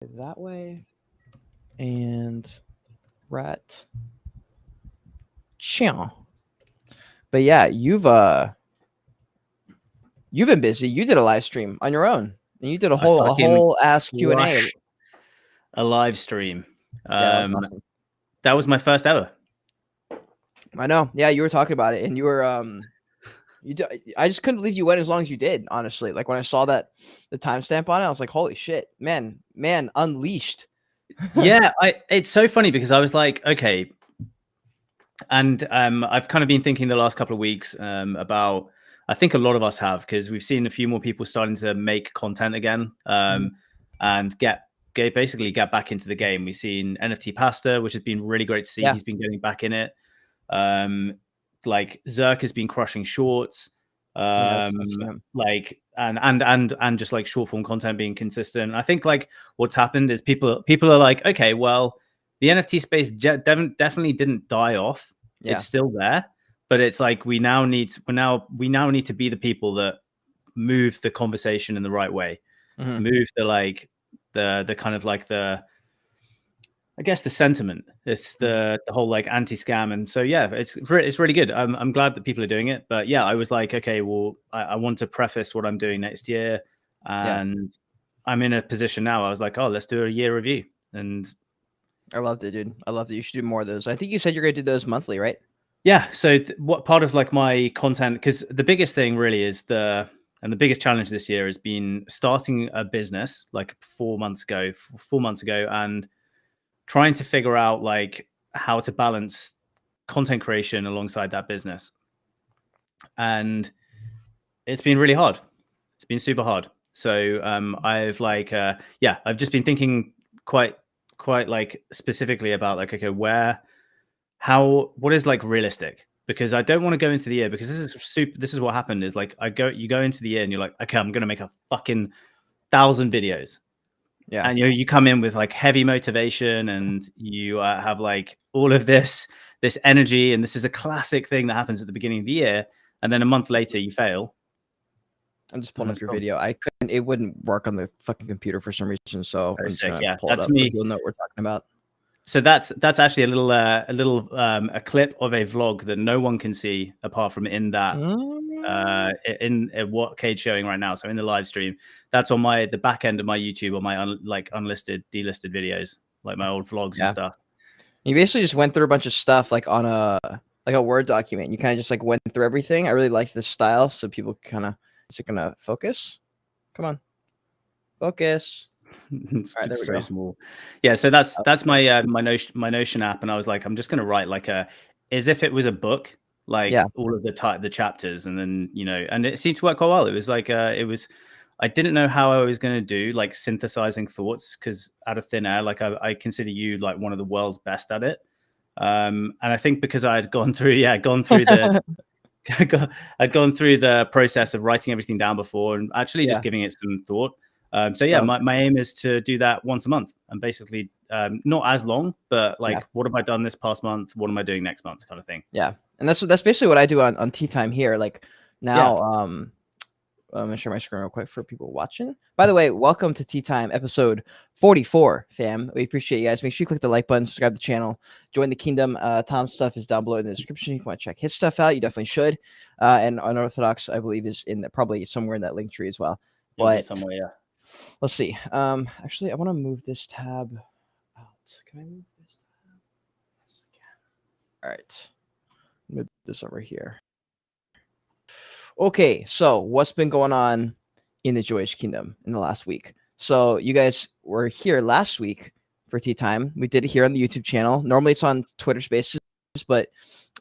that way. And rat. Chill. But yeah, you've been busy. You did a live stream on your own. And you did a whole ask Q&A. A live stream. Yeah, that was awesome. That was my first ever. I know. Yeah, you were talking about it, and you were I just couldn't believe you went as long as you did, honestly. Like when I saw that the timestamp on it, I was like, holy shit, man, unleashed. Yeah, it's so funny because I was like, okay. And I've kind of been thinking the last couple of weeks about, I think a lot of us have, because we've seen a few more people starting to make content again and basically get back into the game. We've seen NFT Pasta, which has been really great to see. Yeah. He's been getting back in it. Like Zerk has been crushing shorts, like and just like short form content being consistent. I think like what's happened is people are like, okay, well, the NFT space definitely didn't die off. Yeah. It's still there, but it's like we now need to be the people that move the conversation in the right way, move the kind of like I guess the sentiment. It's the whole like anti-scam, and so yeah, it's really good. I'm glad that people are doing it, but yeah, I was like, okay, well, I want to preface what I'm doing next year, and I'm in a position now. I was like, oh, let's do a year review, and I loved it, dude. I loved it. You should do more of those. I think you said you're going to do those monthly, right? Yeah. So what part of like my content? Because the biggest thing really is the biggest challenge this year has been starting a business like 4 months ago, and trying to figure out like how to balance content creation alongside that business. And it's been really hard. It's been super hard. So I've like, I've just been thinking quite like specifically about like, okay, what is like realistic? Because I don't want to go into the year, because this is what happened is like, you go into the year and you're like, okay, I'm going to make a fucking 1,000 videos. Yeah. And you come in with like heavy motivation, and you have like all of this energy, and this is a classic thing that happens at the beginning of the year, and then a month later you fail. I'm just pulling up your video. It wouldn't work on the fucking computer for some reason, so I'm just gonna pull it up. Me. You'll know what we're talking about. So that's actually a clip of a vlog that no one can see apart from in that in what Cade's showing right now. So in the live stream, that's on the back end of my YouTube, on my unlisted, delisted videos, like my old vlogs and stuff. You basically just went through a bunch of stuff like on a Word document. You kind of just like went through everything. I really liked this style, so people kind of is it gonna focus? Come on, focus. It's right, so small. Yeah, so that's my my Notion app, and I was like, I'm just gonna write like as if it was a book, like all of the chapters, and then and it seemed to work quite well. It was like I didn't know how I was gonna do like synthesizing thoughts, because out of thin air, like I consider you like one of the world's best at it, and I think because I had gone through the I'd gone through the process of writing everything down before, and actually just giving it some thought. So yeah, my aim is to do that once a month, and basically not as long, but like what have I done this past month? What am I doing next month? Kind of thing. Yeah, and that's basically what I do on Tea Time here. Like now, I'm gonna share my screen real quick for people watching. By the way, welcome to Tea Time episode 44, fam. We appreciate you guys. Make sure you click the like button, subscribe to the channel, join the kingdom. Tom's stuff is down below in the description. If you want to check his stuff out, you definitely should. And Unorthodox, I believe, is probably somewhere in that link tree as well. But somewhere, yeah. Let's see. Actually, I want to move this tab out. Can I move this tab? Yes, I can. All right. Move this over here. Okay, so what's been going on in the Joyish Kingdom in the last week? So you guys were here last week for Tea Time. We did it here on the YouTube channel. Normally it's on Twitter Spaces, but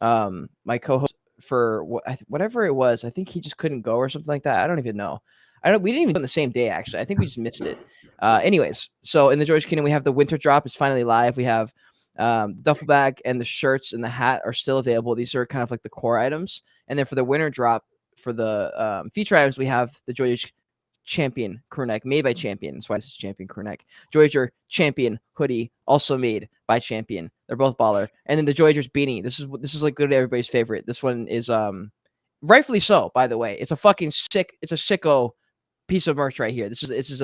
my co-host for whatever it was, I think he just couldn't go or something like that. I don't even know. We didn't even do it on the same day, actually. I think we just missed it. Anyways, so in the Joyish Kingdom, we have the winter drop. It's finally live. We have the duffel bag and the shirts and the hat are still available. These are kind of like the core items. And then for the winter drop, for the feature items, we have the Joyish Champion crew neck, made by Champion. That's why this is Champion crew neck. Joyager Champion hoodie, also made by Champion. They're both baller. And then the Joyager's beanie. This is like literally everybody's favorite. This one is rightfully so, by the way. It's a fucking sick. It's a sicko piece of merch right here. This is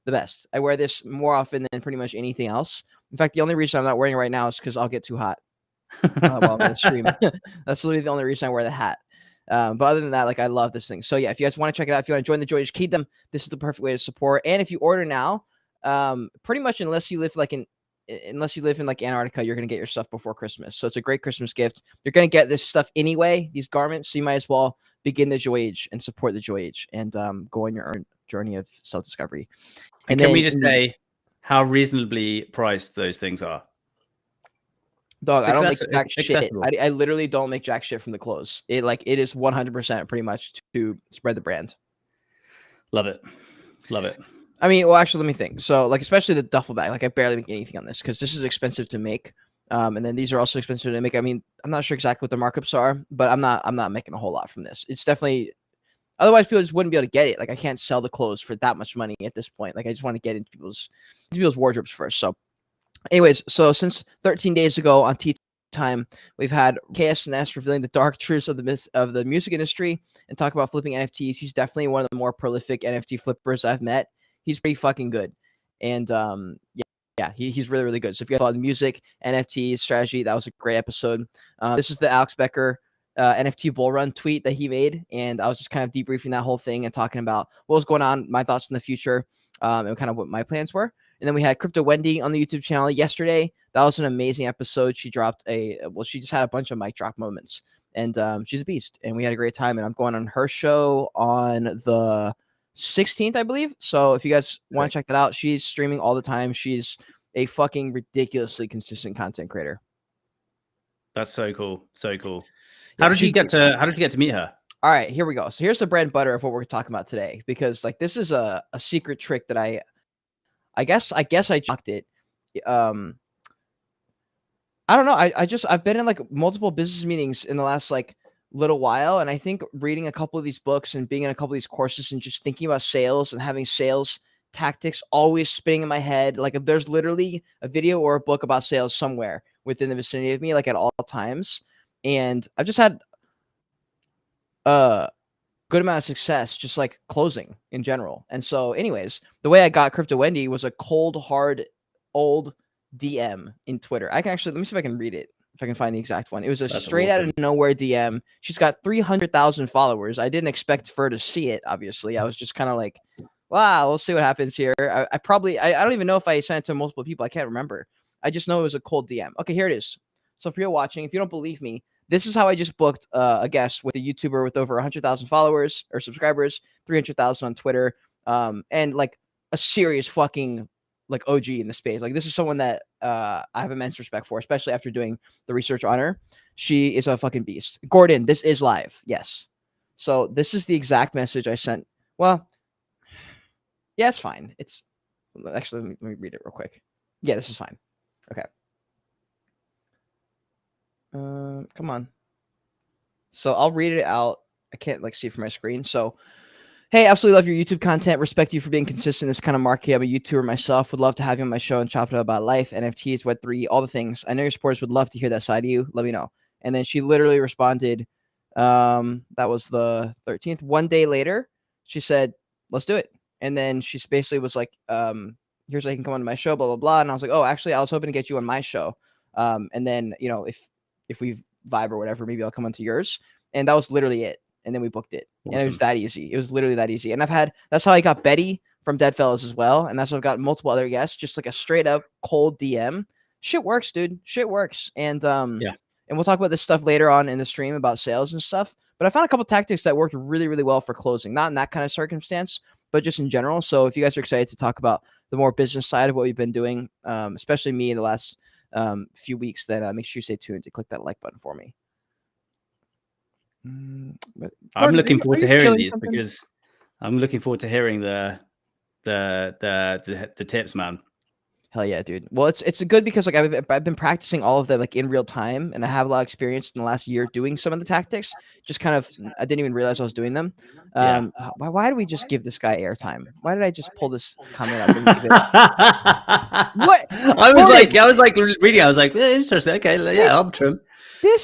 the best. I wear this more often than pretty much anything else. In fact, the only reason I'm not wearing it right now is because I'll get too hot while I'm in the stream. That's literally the only reason I wear the hat. But other than that, like, I love this thing. So yeah, if you guys want to check it out, if you want to join the Joy Kingdom, this is the perfect way to support. And if you order now, pretty much unless you live in like Antarctica, you're gonna get your stuff before Christmas. So it's a great Christmas gift. You're gonna get this stuff anyway, these garments. So you might as well begin the Joy Age and support the Joy Age and go on your own journey of self-discovery. And can we just say how reasonably priced those things are? Dog, I don't make jack shit. I literally don't make jack shit from the clothes. It is 100% pretty much to spread the brand. Love it. Love it. I mean, well, actually, let me think. So, like, especially the duffel bag, like, I barely make anything on this because this is expensive to make. And then these are also expensive to make. I mean, I'm not sure exactly what the markups are, but I'm not making a whole lot from this. It's definitely, otherwise people just wouldn't be able to get it. Like, I can't sell the clothes for that much money at this point. Like, I just want to get into people's wardrobes first. So anyways, so since 13 days ago on Tea Time, we've had KSNS revealing the dark truths of the music industry and talk about flipping NFTs. He's definitely one of the more prolific NFT flippers I've met. He's pretty fucking good. And he's really, really good. So if you guys follow the music, NFTs, strategy, that was a great episode. This is the Alex Becker NFT bull run tweet that he made. And I was just kind of debriefing that whole thing and talking about what was going on, my thoughts in the future, and kind of what my plans were. And then we had Crypto Wendy on the YouTube channel yesterday. That was an amazing episode. She dropped she just had a bunch of mic drop moments. And she's a beast. And we had a great time. And I'm going on her show on the 16th, I believe. So if you guys want to check that out, she's streaming all the time. She's a fucking ridiculously consistent content creator. That's so cool. So cool. Yeah, how did you get to meet her? All right, here we go. So here's the bread and butter of what we're talking about today, because like this is a secret trick that I guess I jocked it. I don't know. I've been in like multiple business meetings in the last like little while, and I think reading a couple of these books and being in a couple of these courses and just thinking about sales and having sales tactics always spinning in my head. Like if there's literally a video or a book about sales somewhere within the vicinity of me, like at all times, and I've just had good amount of success just like closing in general. And so anyways, the way I got Crypto Wendy was a cold, hard, old DM in Twitter. I can actually, let me see if I can read it, if I can find the exact one. It was That's straight awesome. Out of nowhere DM. She's got 300,000 followers. I didn't expect for her to see it, obviously. I was just kind of like, wow, we'll see what happens here. I don't even know if I sent it to multiple people. I can't remember. I just know it was a cold DM. Okay, here it is. So for you watching, if you don't believe me, this is how I just booked a guest with a YouTuber with over 100,000 followers or subscribers, 300,000 on Twitter, and like a serious fucking like OG in the space. Like this is someone that I have immense respect for, especially after doing the research on her. She is a fucking beast. Gordon, this is live. Yes. So this is the exact message I sent. Well, yeah, it's fine. It's actually, let me read it real quick. Yeah, this is fine. Okay. Come on. So I'll read it out. I can't like see it from my screen. So, hey, absolutely love your YouTube content. Respect you for being consistent in this kind of market. I'm a YouTuber myself. Would love to have you on my show and chop it up about life, NFTs, Web3, all the things. I know your supporters would love to hear that side of you. Let me know. And then she literally responded. That was the 13th. One day later, she said, let's do it. And then she basically was like, here's how you can come on to my show, blah, blah, blah. And I was like, oh, actually, I was hoping to get you on my show. And then, you know, if we vibe or whatever, maybe I'll come onto yours. And that was literally it. And then we booked it. Awesome. And it was that easy. It was literally that easy. And that's how I got Betty from Deadfellas as well. And that's how I've got multiple other guests, just like a straight up cold DM. Shit works, dude. Shit works. And yeah. And we'll talk about this stuff later on in the stream about sales and stuff. But I found a couple tactics that worked really, really well for closing. Not in that kind of circumstance, but just in general. So if you guys are excited to talk about the more business side of what we've been doing, especially me in the last few weeks, then make sure you stay tuned to click that like button for me. I'm looking forward to hearing these because I'm looking forward to hearing the tips, man. Hell yeah, dude. Well, it's good because like I've been practicing all of them like in real time, and I have a lot of experience in the last year doing some of the tactics. Just kind of, I didn't even realize I was doing them. Why did we just give this guy airtime? Why did I just pull this comment up? What? I was like reading. I was like, interesting. Okay, yeah, Arbitrum.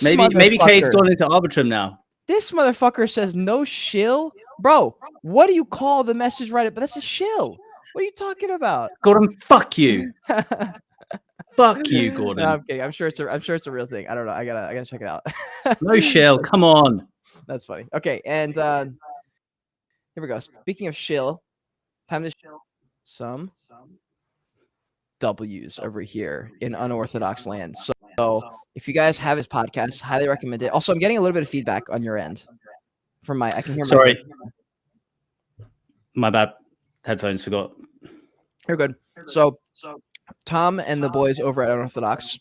Maybe Cade's gone into Arbitrum now. This motherfucker says no shill, bro. What do you call the message right? But that's a shill. What are you talking about? Gordon, fuck you. Fuck you, Gordon. No, I'm kidding. I'm sure it's a real thing. I don't know. I gotta check it out. No shill. Come on. That's funny. Okay, and here we go. Speaking of shill, time to shill some W's over here in unorthodox land. So if you guys have his podcast, highly recommend it. Also, I'm getting a little bit of feedback on your end from I can hear my. Sorry. My bad. Headphones forgot. You're good. So Tom and the boys over at Unorthodox,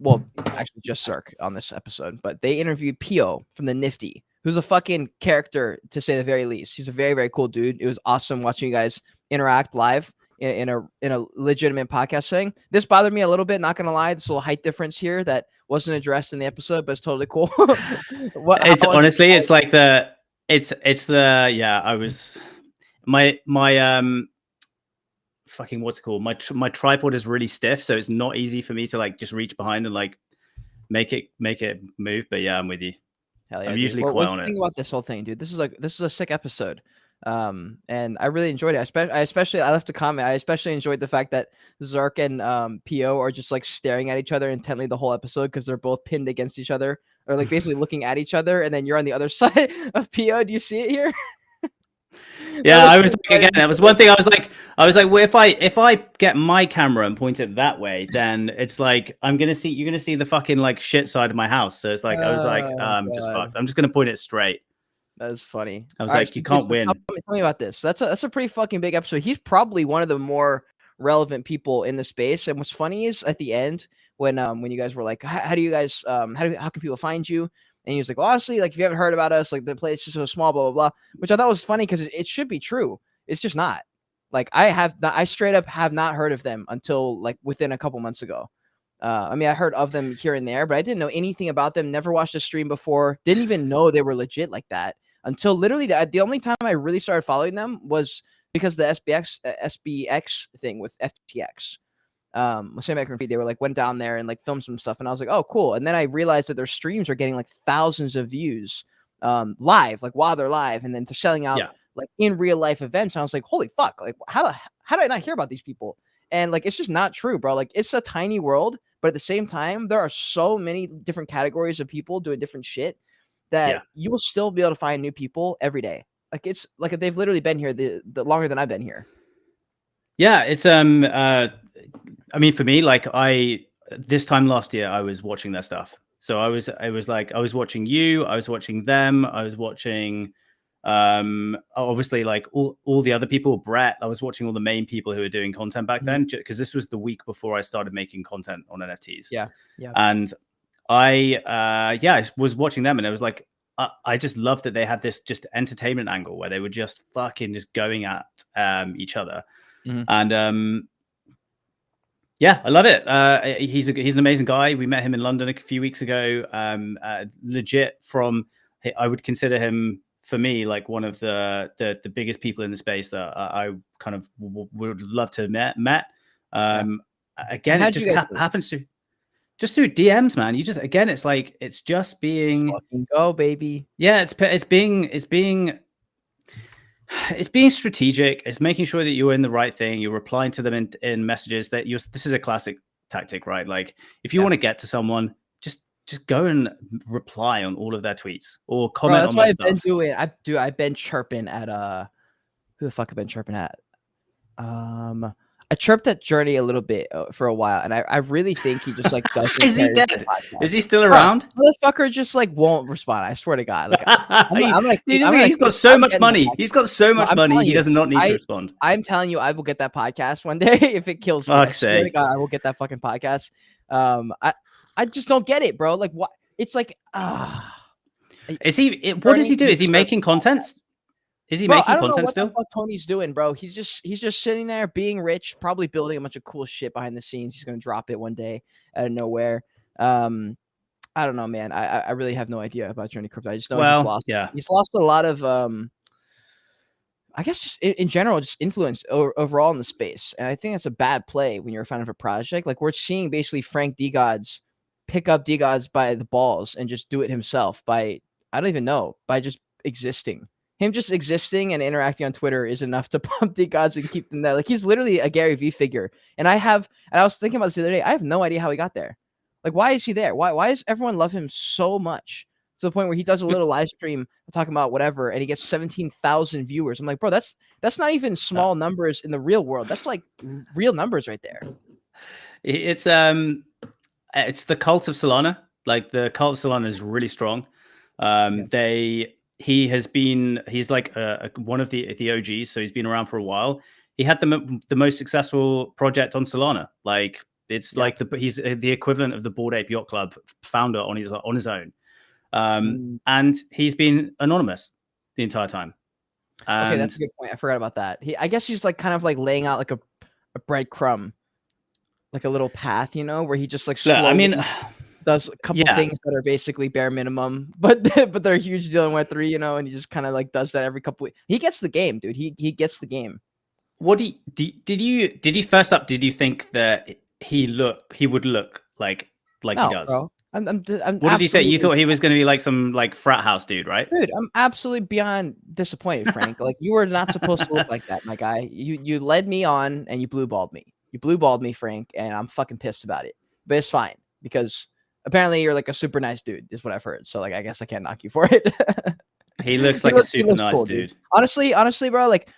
well, actually just Cirque on this episode, but they interviewed Pio from the Nifty, who's a fucking character to say the very least. He's a very, very cool dude. It was awesome watching you guys interact live in a legitimate podcast setting. This bothered me a little bit, not gonna lie. This little height difference here that wasn't addressed in the episode, but it's totally cool. It's honestly, it's like the yeah. I was my fucking what's it called? My tripod is really stiff, so it's not easy for me to like just reach behind and like make it move. But yeah, I'm with you. Hell yeah, I'm usually quite on it. Think about this whole thing, dude. This is a sick episode. And I really enjoyed it. I left a comment. I especially enjoyed the fact that Zark and PO are just like staring at each other intently the whole episode because they're both pinned against each other or like basically looking at each other, and then you're on the other side of PO. Do you see it here? Yeah, I was like, again, that was one thing I was like, well, if I get my camera and point it that way, then it's like you're gonna see the fucking like shit side of my house. So it's like I was like, just fucked. I'm just gonna point it straight. That's funny. I was like, you can't win. Tell me about this. That's a pretty fucking big episode. He's probably one of the more relevant people in the space. And what's funny is at the end when you guys were like, how do you guys how can people find you? And he was like, well, honestly, like if you haven't heard about us, like the place is so small, blah blah blah. Which I thought was funny because it should be true. It's just not. Like I straight up have not heard of them until like within a couple months ago. I mean, I heard of them here and there, but I didn't know anything about them. Never watched a stream before. Didn't even know they were legit like that until literally the only time I really started following them was because the SBX thing with FTX. They were like went down there and like filmed some stuff, and I was like, oh, cool. And then I realized that their streams are getting like thousands of views live, like while they're live, and then they're selling out like in real life events. And I was like, holy fuck, like how did I not hear about these people? And like it's just not true, bro. Like it's a tiny world, but at the same time, there are so many different categories of people doing different shit that you will still be able to find new people every day. Like it's like they've literally been here the longer than I've been here. Yeah, it's I mean, for me, like this time last year, I was watching their stuff. So I was watching you, I was watching them, I was watching obviously like all the other people, Brett. I was watching all the main people who were doing content back then, because this was the week before I started making content on NFTs. Yeah. And I was watching them, and it was like I just loved that they had this just entertainment angle where they were just fucking just going at each other. And yeah, I love it. He's an amazing guy. We met him in London a few weeks ago. Legit I would consider him, for me, like one of the biggest people in the space that I kind of would love to have met. Again, it just happens to just through DMs, man. You just, again, it's like, it's just being fucking go, baby. Yeah, it's being strategic. It's making sure that you're in the right thing. You're replying to them in messages that this is a classic tactic, right? Like if you want to get to someone, just go and reply on all of their tweets or comment on their stuff. That's what I've been doing. I've been chirping at who the fuck have been chirping at? I chirped at Journey a little bit for a while, and I really think he just like doesn't. Is he dead? Is he still around? Motherfucker just like won't respond. I swear to God. Like, he's got so much money. He's got so much money. He does not need to respond. I'm telling you, I will get that podcast one day if it kills me. I swear to God, I will get that fucking podcast. I just don't get it, bro. Like what? It's like Is he? What does he do? Is he making content? Is he making content still? I don't know what Tony's doing, bro. He's just sitting there being rich, probably building a bunch of cool shit behind the scenes. He's gonna drop it one day out of nowhere. I don't know, man. I really have no idea about Journey Crypto. I just know he's lost a lot of I guess just in general, just influence overall in the space. And I think that's a bad play when you're a fan of a project. Like we're seeing basically Frank DeGods pick up DeGods by the balls and just do it himself by just existing. him just existing and interacting on Twitter is enough to pump the gods and keep them there. Like, he's literally a Gary Vee figure. And I was thinking about this the other day. I have no idea how he got there. Like, why is he there? Why does everyone love him so much to the point where he does a little live stream talking about whatever and he gets 17,000 viewers? I'm like, bro, that's not even small numbers in the real world. That's like real numbers right there. It's the cult of Solana. Like, the cult of Solana is really strong. He's like one of the OGs, so he's been around for a while. He had the most successful project on Solana. Like, it's like he's the equivalent of the Bored Ape Yacht Club founder on his own. And he's been anonymous the entire time. And okay, that's a good point. I forgot about that. I guess he's like kind of like laying out like a breadcrumb, like a little path, you know, where he just like slowly does a couple things that are basically bare minimum, but they're a huge deal in Web3, you know, and he just kind of like does that every couple weeks. He gets the game, dude. He gets the game. What did you think that he would look like he does? Bro. I'm what did you think? You thought he was going to be like some like frat house dude, right? Dude, I'm absolutely beyond disappointed, Frank. Like, you were not supposed to look like that, my guy. You led me on and you blue balled me. You blue balled me, Frank, and I'm fucking pissed about it. But it's fine because apparently you're like a super nice dude, is what I've heard. So like, I guess I can't knock you for it. He looks like a super nice cool, dude. Honestly, bro, like,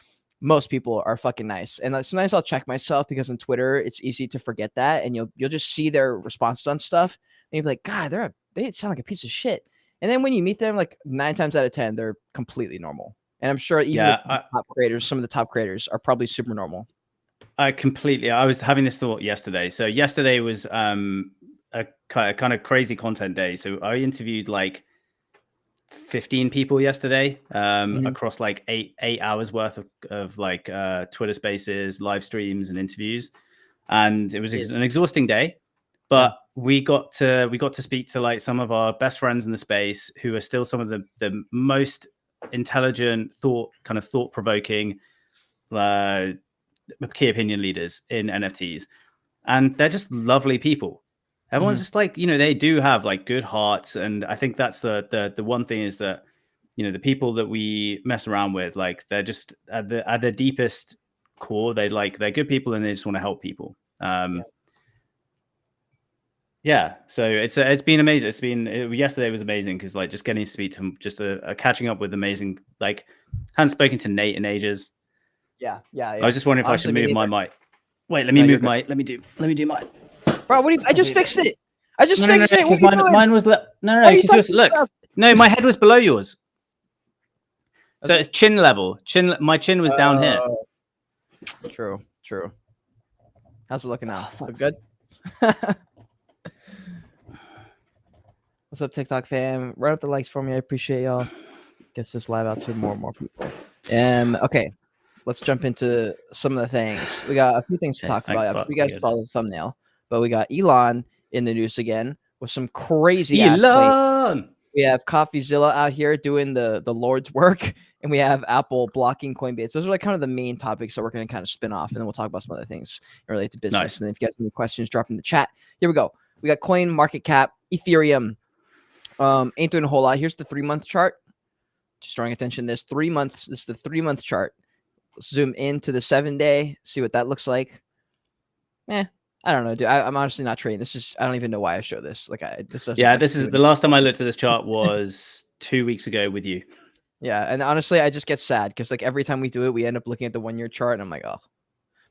most people are fucking nice, and sometimes I'll check myself because on Twitter it's easy to forget that, and you'll just see their responses on stuff, and you'll be like, God, they sound like a piece of shit. And then when you meet them, like 9 times out of 10, they're completely normal. And I'm sure even the top creators, some of the top creators are probably super normal. I was having this thought yesterday. So yesterday was a kind of crazy content day. So I interviewed like 15 people yesterday across like eight hours worth of like Twitter Spaces, live streams, and interviews, and it was an exhausting day. But we got to speak to like some of our best friends in the space who are still some of the most intelligent, thought-provoking key opinion leaders in NFTs, and they're just lovely people. Everyone's just like, you know, they do have like good hearts, and I think that's the one thing is that, you know, the people that we mess around with, like, they're just at their deepest core, they're good people and they just want to help people. So it's been amazing. Yesterday was amazing because like just getting to speak to just catching up with amazing, like, hadn't spoken to Nate in ages. Yeah. I was just wondering if I should move my mic. Wait, let me move my. Let me do my. Bro, I just fixed it. I just fixed it. What mine was no. Because look, no, my head was below yours. So it's chin level. My chin was down here. True. How's it looking now? Look good. What's up, TikTok fam? Run up the likes for me. I appreciate y'all. Gets this live out to more and more people. Okay. Let's jump into some of the things. We got a few things to talk about. You guys saw the thumbnail, but we got Elon in the news again with some crazy Elon. We have CoffeeZilla out here doing the Lord's work, and we have Apple blocking Coinbase. Those are like kind of the main topics that we're going to kind of spin off, and then we'll talk about some other things related to business. Nice. And then if you guys have any questions, drop in the chat. Here we go. We got coin market cap, Ethereum. Ain't doing a whole lot. Here's the 3-month chart. Just drawing attention to this. 3 months. This is the 3-month chart. Let's zoom into the 7-day. See what that looks like. I don't know, dude. I'm honestly not trading. I don't even know why I show this. Like, this is the last time I looked at this chart was 2 weeks ago with you. Yeah, and honestly, I just get sad because like every time we do it, we end up looking at the 1-year chart, and I'm like, oh.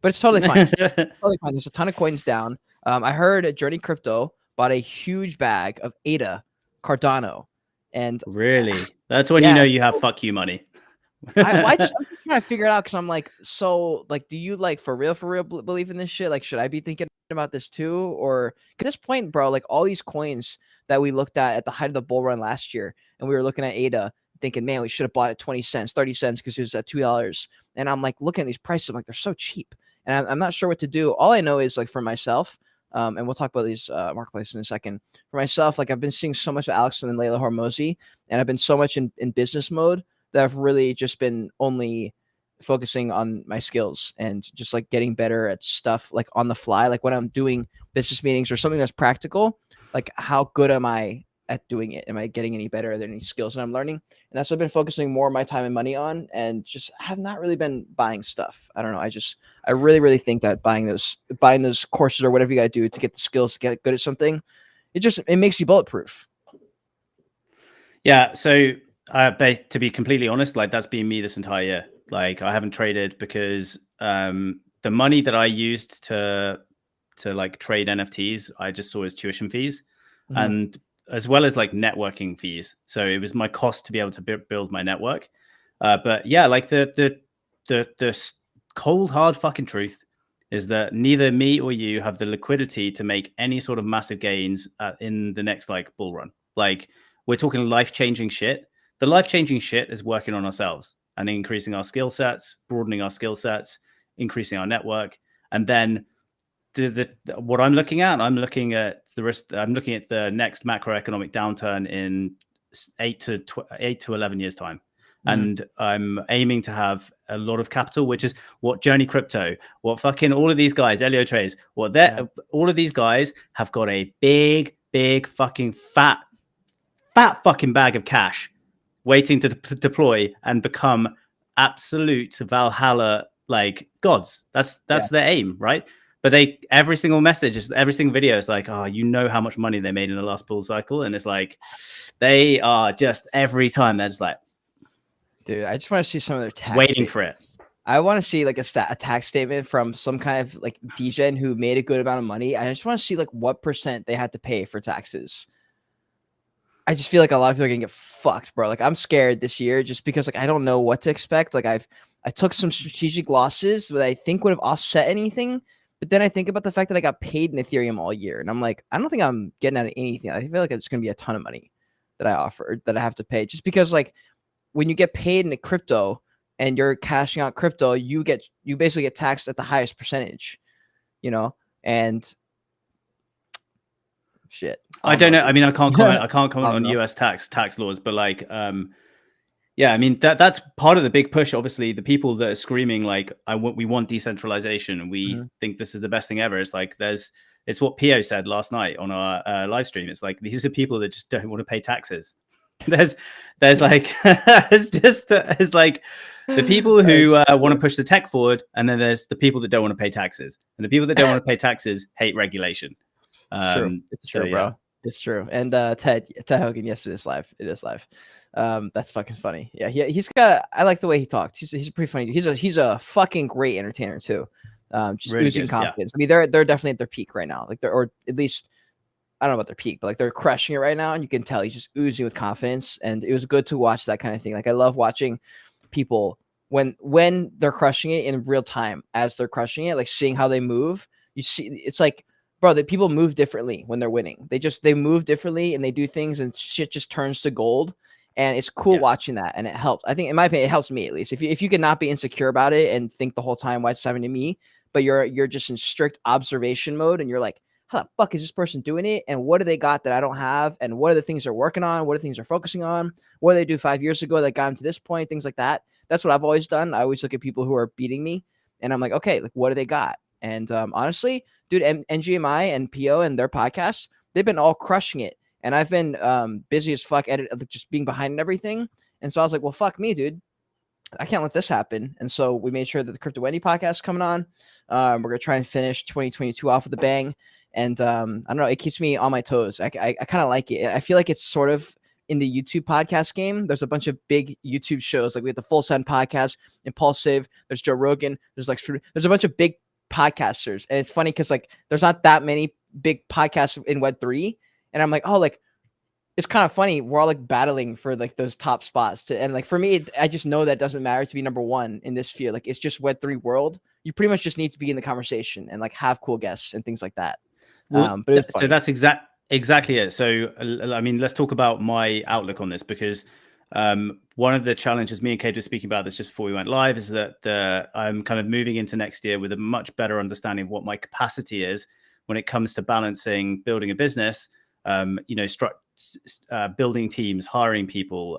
But it's totally fine. Totally fine. There's a ton of coins down. I heard Journey Crypto bought a huge bag of ADA Cardano, and really, that's when you know you have fuck you money. I'm just trying to figure it out because I'm like, so like, do you like for real believe in this shit? Like, should I be thinking about this too? Or at this point, bro, like all these coins that we looked at the height of the bull run last year, and we were looking at ADA thinking, man, we should have bought it 20 cents, 30 cents because it was at $2. And I'm like looking at these prices, I'm like, they're so cheap. And I'm not sure what to do. All I know is like for myself, and we'll talk about these marketplaces in a second. For myself, like I've been seeing so much of Alex and Layla Hormozi, and I've been so much in business mode that I've really just been only focusing on my skills and just like getting better at stuff like on the fly. Like when I'm doing business meetings or something that's practical, like how good am I at doing it? Am I getting any better? Are there any skills that I'm learning? And that's what I've been focusing more of my time and money on, and just have not really been buying stuff. I don't know. I really think that buying those courses or whatever you got to do to get the skills to get good at something, it makes you bulletproof. Yeah. So to be completely honest, like that's been me this entire year. Like I haven't traded because the money that I used to like trade NFTs, I just saw as tuition fees, and as well as like networking fees. So it was my cost to be able to build my network. But yeah, like the cold hard fucking truth is that neither me or you have the liquidity to make any sort of massive gains in the next like bull run. Like we're talking life-changing shit. The life-changing shit is working on ourselves and increasing our skill sets, broadening our skill sets, increasing our network, and then what I'm looking at the next macroeconomic downturn in 8 to 11 years time. And I'm aiming to have a lot of capital, which is what Journey Crypto, what fucking all of these guys, Elio Trades, all of these guys have got a big fucking fat fucking bag of cash waiting to deploy and become absolute Valhalla like gods. That's their aim, right? But every single message, every single video is like, oh, you know how much money they made in the last bull cycle. And it's like, they are just every time they're just like, dude, I just want to see some of their tax waiting for it. I want to see like a tax statement from some kind of like degen who made a good amount of money. I just want to see like what % they had to pay for taxes. I just feel like a lot of people are gonna get fucked, bro. Like I'm scared this year just because like I don't know what to expect. Like I took some strategic losses that I think would have offset anything. But then I think about the fact that I got paid in Ethereum all year. And I'm like, I don't think I'm getting out of anything. I feel like it's going to be a ton of money that I offer, that I have to pay. Just because, like, when you get paid in a crypto and you're cashing out crypto, you basically get taxed at the highest percentage, you know? And shit. I don't know. I mean, I can't comment on US tax laws, but like, yeah, I mean, that's part of the big push. Obviously, the people that are screaming like, we want decentralization and we think this is the best thing ever. It's like it's what Pio said last night on our live stream. It's like these are people that just don't want to pay taxes. There's like it's like the people who want to push the tech forward, and then there's the people that don't want to pay taxes, and the people that don't want to pay taxes hate regulation. It's true. It's true, bro. It's true. And Ted Hogan, yes, it is live. It is live. That's fucking funny. Yeah, I like the way he talked. He's pretty funny. He's a fucking great entertainer too. Just really oozing confidence. Yeah. I mean, they're definitely at their peak right now. Like or at least I don't know about their peak, but like they're crushing it right now, and you can tell he's just oozing with confidence. And it was good to watch that kind of thing. Like I love watching people when they're crushing it in real time as they're crushing it, like seeing how they move. You see, it's like, bro, that people move differently when they're winning. They move differently and they do things and shit just turns to gold. And it's cool watching that, and it helps. I think, in my opinion, it helps me at least. If you can not be insecure about it and think the whole time why it's happening to me, but you're just in strict observation mode, and you're like, how the fuck is this person doing it? And what do they got that I don't have? And what are the things they're working on? What are the things they're focusing on? What did they do 5 years ago that got them to this point? Things like that. That's what I've always done. I always look at people who are beating me, and I'm like, okay, like what do they got? And honestly, dude, NGMI and PO and their podcasts, they've been all crushing it. And I've been busy as fuck at it, just being behind and everything. And so I was like, well, fuck me, dude. I can't let this happen. And so we made sure that the Crypto Wendy podcast is coming on. We're going to try and finish 2022 off with a bang. And I don't know, it keeps me on my toes. I kind of like it. I feel like it's sort of in the YouTube podcast game. There's a bunch of big YouTube shows. Like we have the Full Send podcast, Impulsive. There's Joe Rogan. There's a bunch of big podcasters. And it's funny because like there's not that many big podcasts in Web3. And I'm like, oh, like it's kind of funny. We're all like battling for like those top spots and like for me, I just know that doesn't matter to be number one in this field. Like it's just Web3 world. You pretty much just need to be in the conversation and like have cool guests and things like that. Well, so that's exactly it. So, I mean, let's talk about my outlook on this because one of the challenges me and Cade were speaking about this just before we went live is that I'm kind of moving into next year with a much better understanding of what my capacity is when it comes to balancing building a business, building teams, hiring people,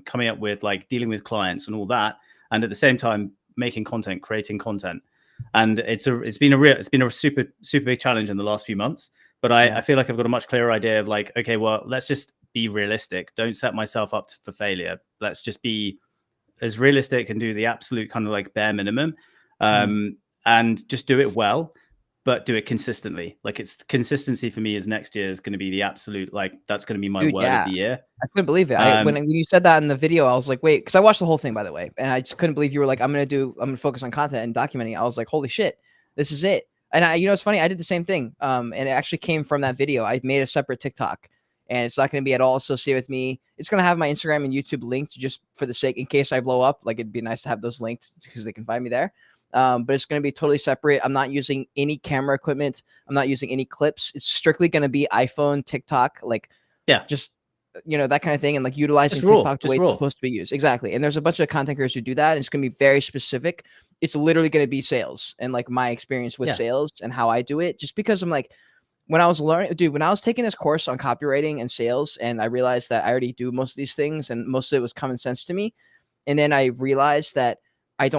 coming up with like dealing with clients and all that, and at the same time making content, creating content. And it's been a super big challenge in the last few months. But I feel like I've got a much clearer idea of like, okay, well, let's just be realistic. Don't set myself up for failure. Let's just be as realistic and do the absolute kind of like bare minimum, and just do it well, but do it consistently. Like, it's consistency for me is next year is going to be the absolute, like, that's going to be my word of the year. I couldn't believe it. When you said that in the video, I was like, wait, because I watched the whole thing, by the way, and I just couldn't believe you were like, I'm gonna focus on content and documenting. I was like, holy shit, this is it. And you know, it's funny, I did the same thing. And it actually came from that video. I made a separate TikTok, and it's not going to be at all associated with me. It's going to have my Instagram and YouTube linked just for the sake, in case I blow up. Like, it'd be nice to have those linked because they can find me there. But it's going to be totally separate. I'm not using any camera equipment. I'm not using any clips. It's strictly going to be iPhone, TikTok, like, just, you know, that kind of thing. And like utilizing TikTok the way it's supposed to be used. Exactly. And there's a bunch of content creators who do that. And it's going to be very specific. It's literally going to be sales and like my experience with sales and how I do it. Just because I'm like, when I was taking this course on copywriting and sales, and I realized that I already do most of these things and most of it was common sense to me. And then I realized that I'm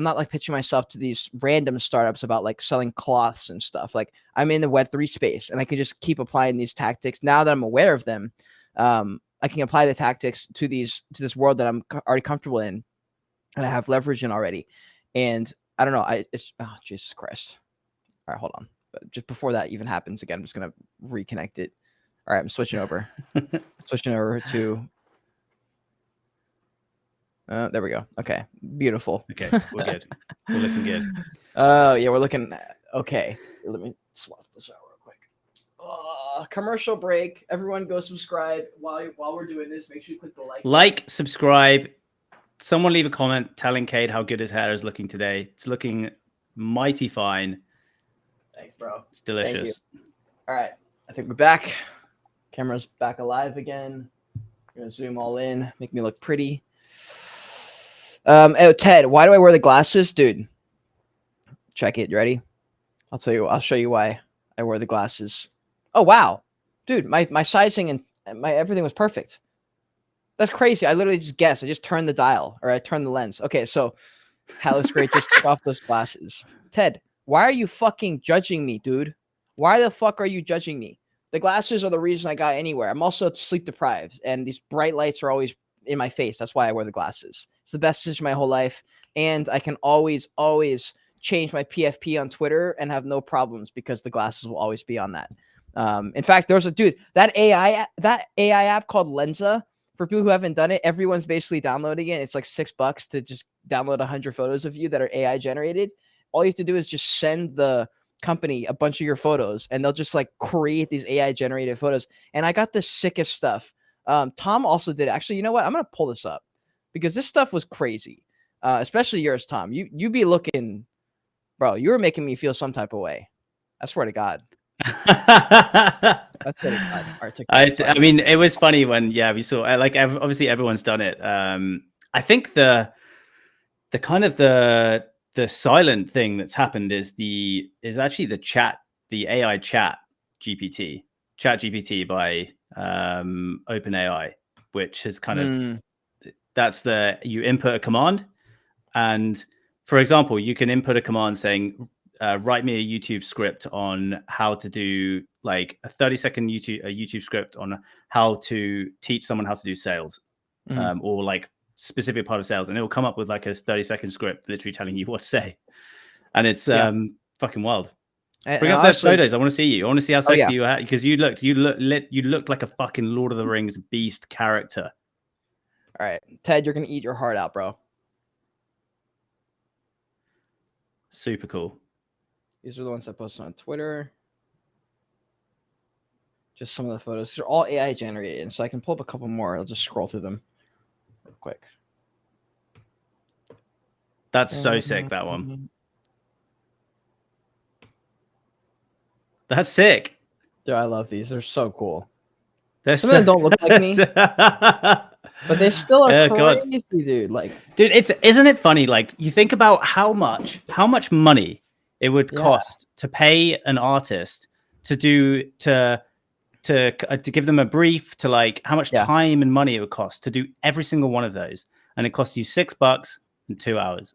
not like pitching myself to these random startups about like selling cloths and stuff. Like, I'm in the Web3 space and I can just keep applying these tactics. Now that I'm aware of them, I can apply the tactics to this world that I'm already comfortable in and I have leverage in already. And I don't know, oh, Jesus Christ. All right, hold on. But just before that even happens again, I'm just going to reconnect it. All right, I'm switching over. Switching over to... there we go. Okay, beautiful. Okay, we're good. We're looking good. Yeah, we're looking okay. Let me swap this out real quick. Commercial break. Everyone go subscribe while we're doing this. Make sure you click the like, subscribe. Someone leave a comment telling Cade how good his hair is looking today. It's looking mighty fine. Thanks, bro. It's delicious. All right, I think we're back. Camera's back alive again. I'm gonna zoom all in, make me look pretty. Oh, Ted, why do I wear the glasses? Dude, check it. You ready? I'll show you why I wear the glasses. Oh, wow. Dude, my sizing and my everything was perfect. That's crazy. I literally just guessed. I just turned the dial, or I turned the lens. Okay, so that looks great. Just take off those glasses. Ted, why are you fucking judging me, dude? Why the fuck are you judging me? The glasses are the reason I got anywhere. I'm also sleep deprived, and these bright lights are always in my face. That's why I wear the glasses. It's the best decision of my whole life. And I can always change my PFP on Twitter and have no problems because the glasses will always be on that. In fact, there's that AI app called Lensa. For people who haven't done it, everyone's basically downloading it. It's like $6 to just download 100 photos of you that are AI generated. All you have to do is just send the company a bunch of your photos and they'll just like create these AI generated photos. And I got the sickest stuff. Tom also did it. Actually, you know what? I'm going to pull this up because this stuff was crazy. Especially yours, Tom. You be looking, bro, you were making me feel some type of way. I swear to God. That's pretty God. I mean, it was funny when, we saw, like, obviously everyone's done it. I think the kind of the silent thing that's happened is actually the AI chat GPT by OpenAI, which has kind of, you input a command, and for example, you can input a command saying, write me a YouTube script on how to do like a 30-second YouTube script on how to teach someone how to do sales, or like specific part of sales, and it will come up with like a 30-second script literally telling you what to say, and it's fucking wild. Bring up those photos. I want to see you. I want to see how sexy you are, because you looked like a fucking Lord of the Rings beast character. All right, Ted, you're gonna eat your heart out, bro. Super cool. These are the ones I posted on Twitter. Just some of the photos. These are all AI generated, and so I can pull up a couple more. I'll just scroll through them real quick. That's so sick, that one. That's sick. Dude, I love these. They're so cool. Some of them don't look like me, but they still are crazy, dude. Like, dude, isn't it funny? Like, you think about how much money it would cost to pay an artist to give them a brief, to like how much time and money it would cost to do every single one of those, and it costs you $6 and 2 hours.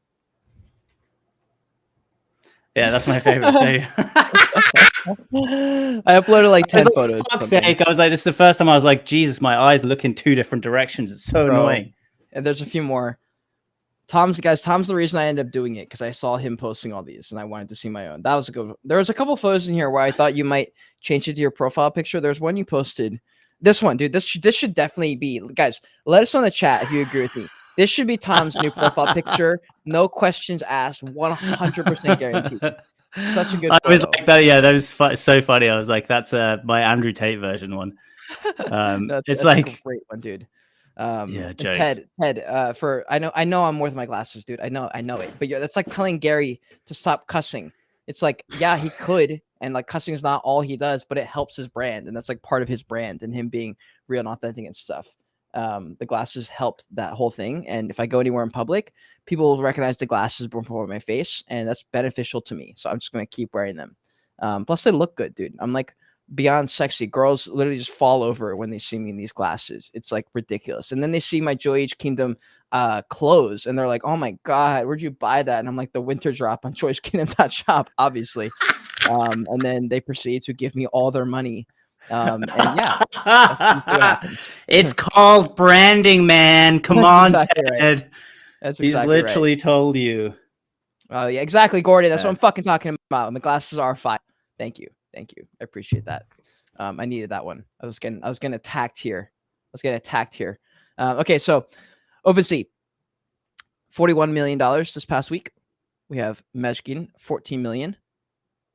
Yeah, that's my favorite. So I uploaded like 10 photos. Fuck's sake. I was like, this is the first time I was like, Jesus, my eyes look in 2 different directions. It's so annoying. And there's a few more. Tom's the reason I ended up doing it, because I saw him posting all these and I wanted to see my own. That was a good. There was a couple photos in here where I thought you might change it to your profile picture. There's one you posted. This one, dude. This should definitely be, guys. Let us know in the chat if you agree with me. This should be Tom's new profile picture. No questions asked. 100% guaranteed. Such a good photo. I was like that. Yeah, that was so funny. I was like, that's my Andrew Tate version one. That's like a great one, dude. Yeah, jokes. Ted, for I know I'm worth my glasses, dude. I know it. But that's like telling Gary to stop cussing. It's like, yeah, he could, and like cussing is not all he does, but it helps his brand, and that's like part of his brand and him being real and authentic and stuff. The glasses help that whole thing, and if I go anywhere in public, people will recognize the glasses before my face, and that's beneficial to me. So I'm just gonna keep wearing them. Plus, they look good, dude. I'm like beyond sexy. Girls literally just fall over when they see me in these glasses. It's like ridiculous. And then they see my Joy H Kingdom clothes and they're like, oh my God, where'd you buy that? And I'm like, the winter drop on joyhkingdom.shop, obviously. And then they proceed to give me all their money. And yeah, it's called branding, man. Come on, exactly Ted. Right. That's exactly He's literally told you. Oh yeah, exactly, Gordy. That's what I'm fucking talking about. My glasses are fine. Thank you. I appreciate that. I needed that one. I was getting attacked here. Okay, so OpenSea, $41 million this past week. We have Meshkin, 14 million.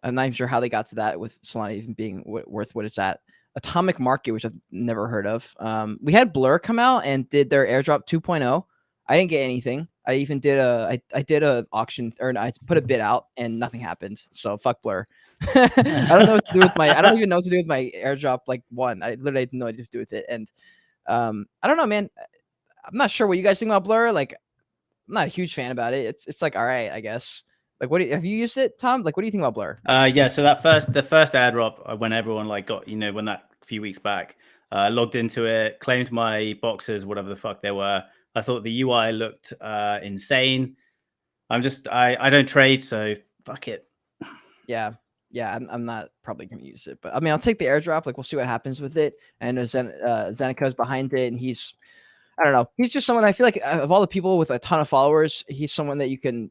I'm not even sure how they got to that, with Solana even being worth what it's at. Atomic Market, which I've never heard of. We had Blur come out and did their airdrop 2.0. I didn't get anything. I even did I did a auction, or I put a bid out and nothing happened. So fuck Blur. I don't know what to do with I don't even know what to do with my airdrop like one. I literally had no idea what to do with it. And I don't know, man. I'm not sure what you guys think about Blur. Like, I'm not a huge fan about it. It's like, all right, I guess. Like, have you used it, Tom? Like, what do you think about Blur? Yeah, so the first airdrop, when everyone like got, when that few weeks back, logged into it, claimed my boxes, whatever the fuck they were. I thought the UI looked insane. I don't trade, so fuck it. Yeah, I'm not probably gonna use it, but I mean, I'll take the airdrop. Like, we'll see what happens with it. And Zenika's behind it, and I don't know, he's just someone, I feel like of all the people with a ton of followers, he's someone that you can.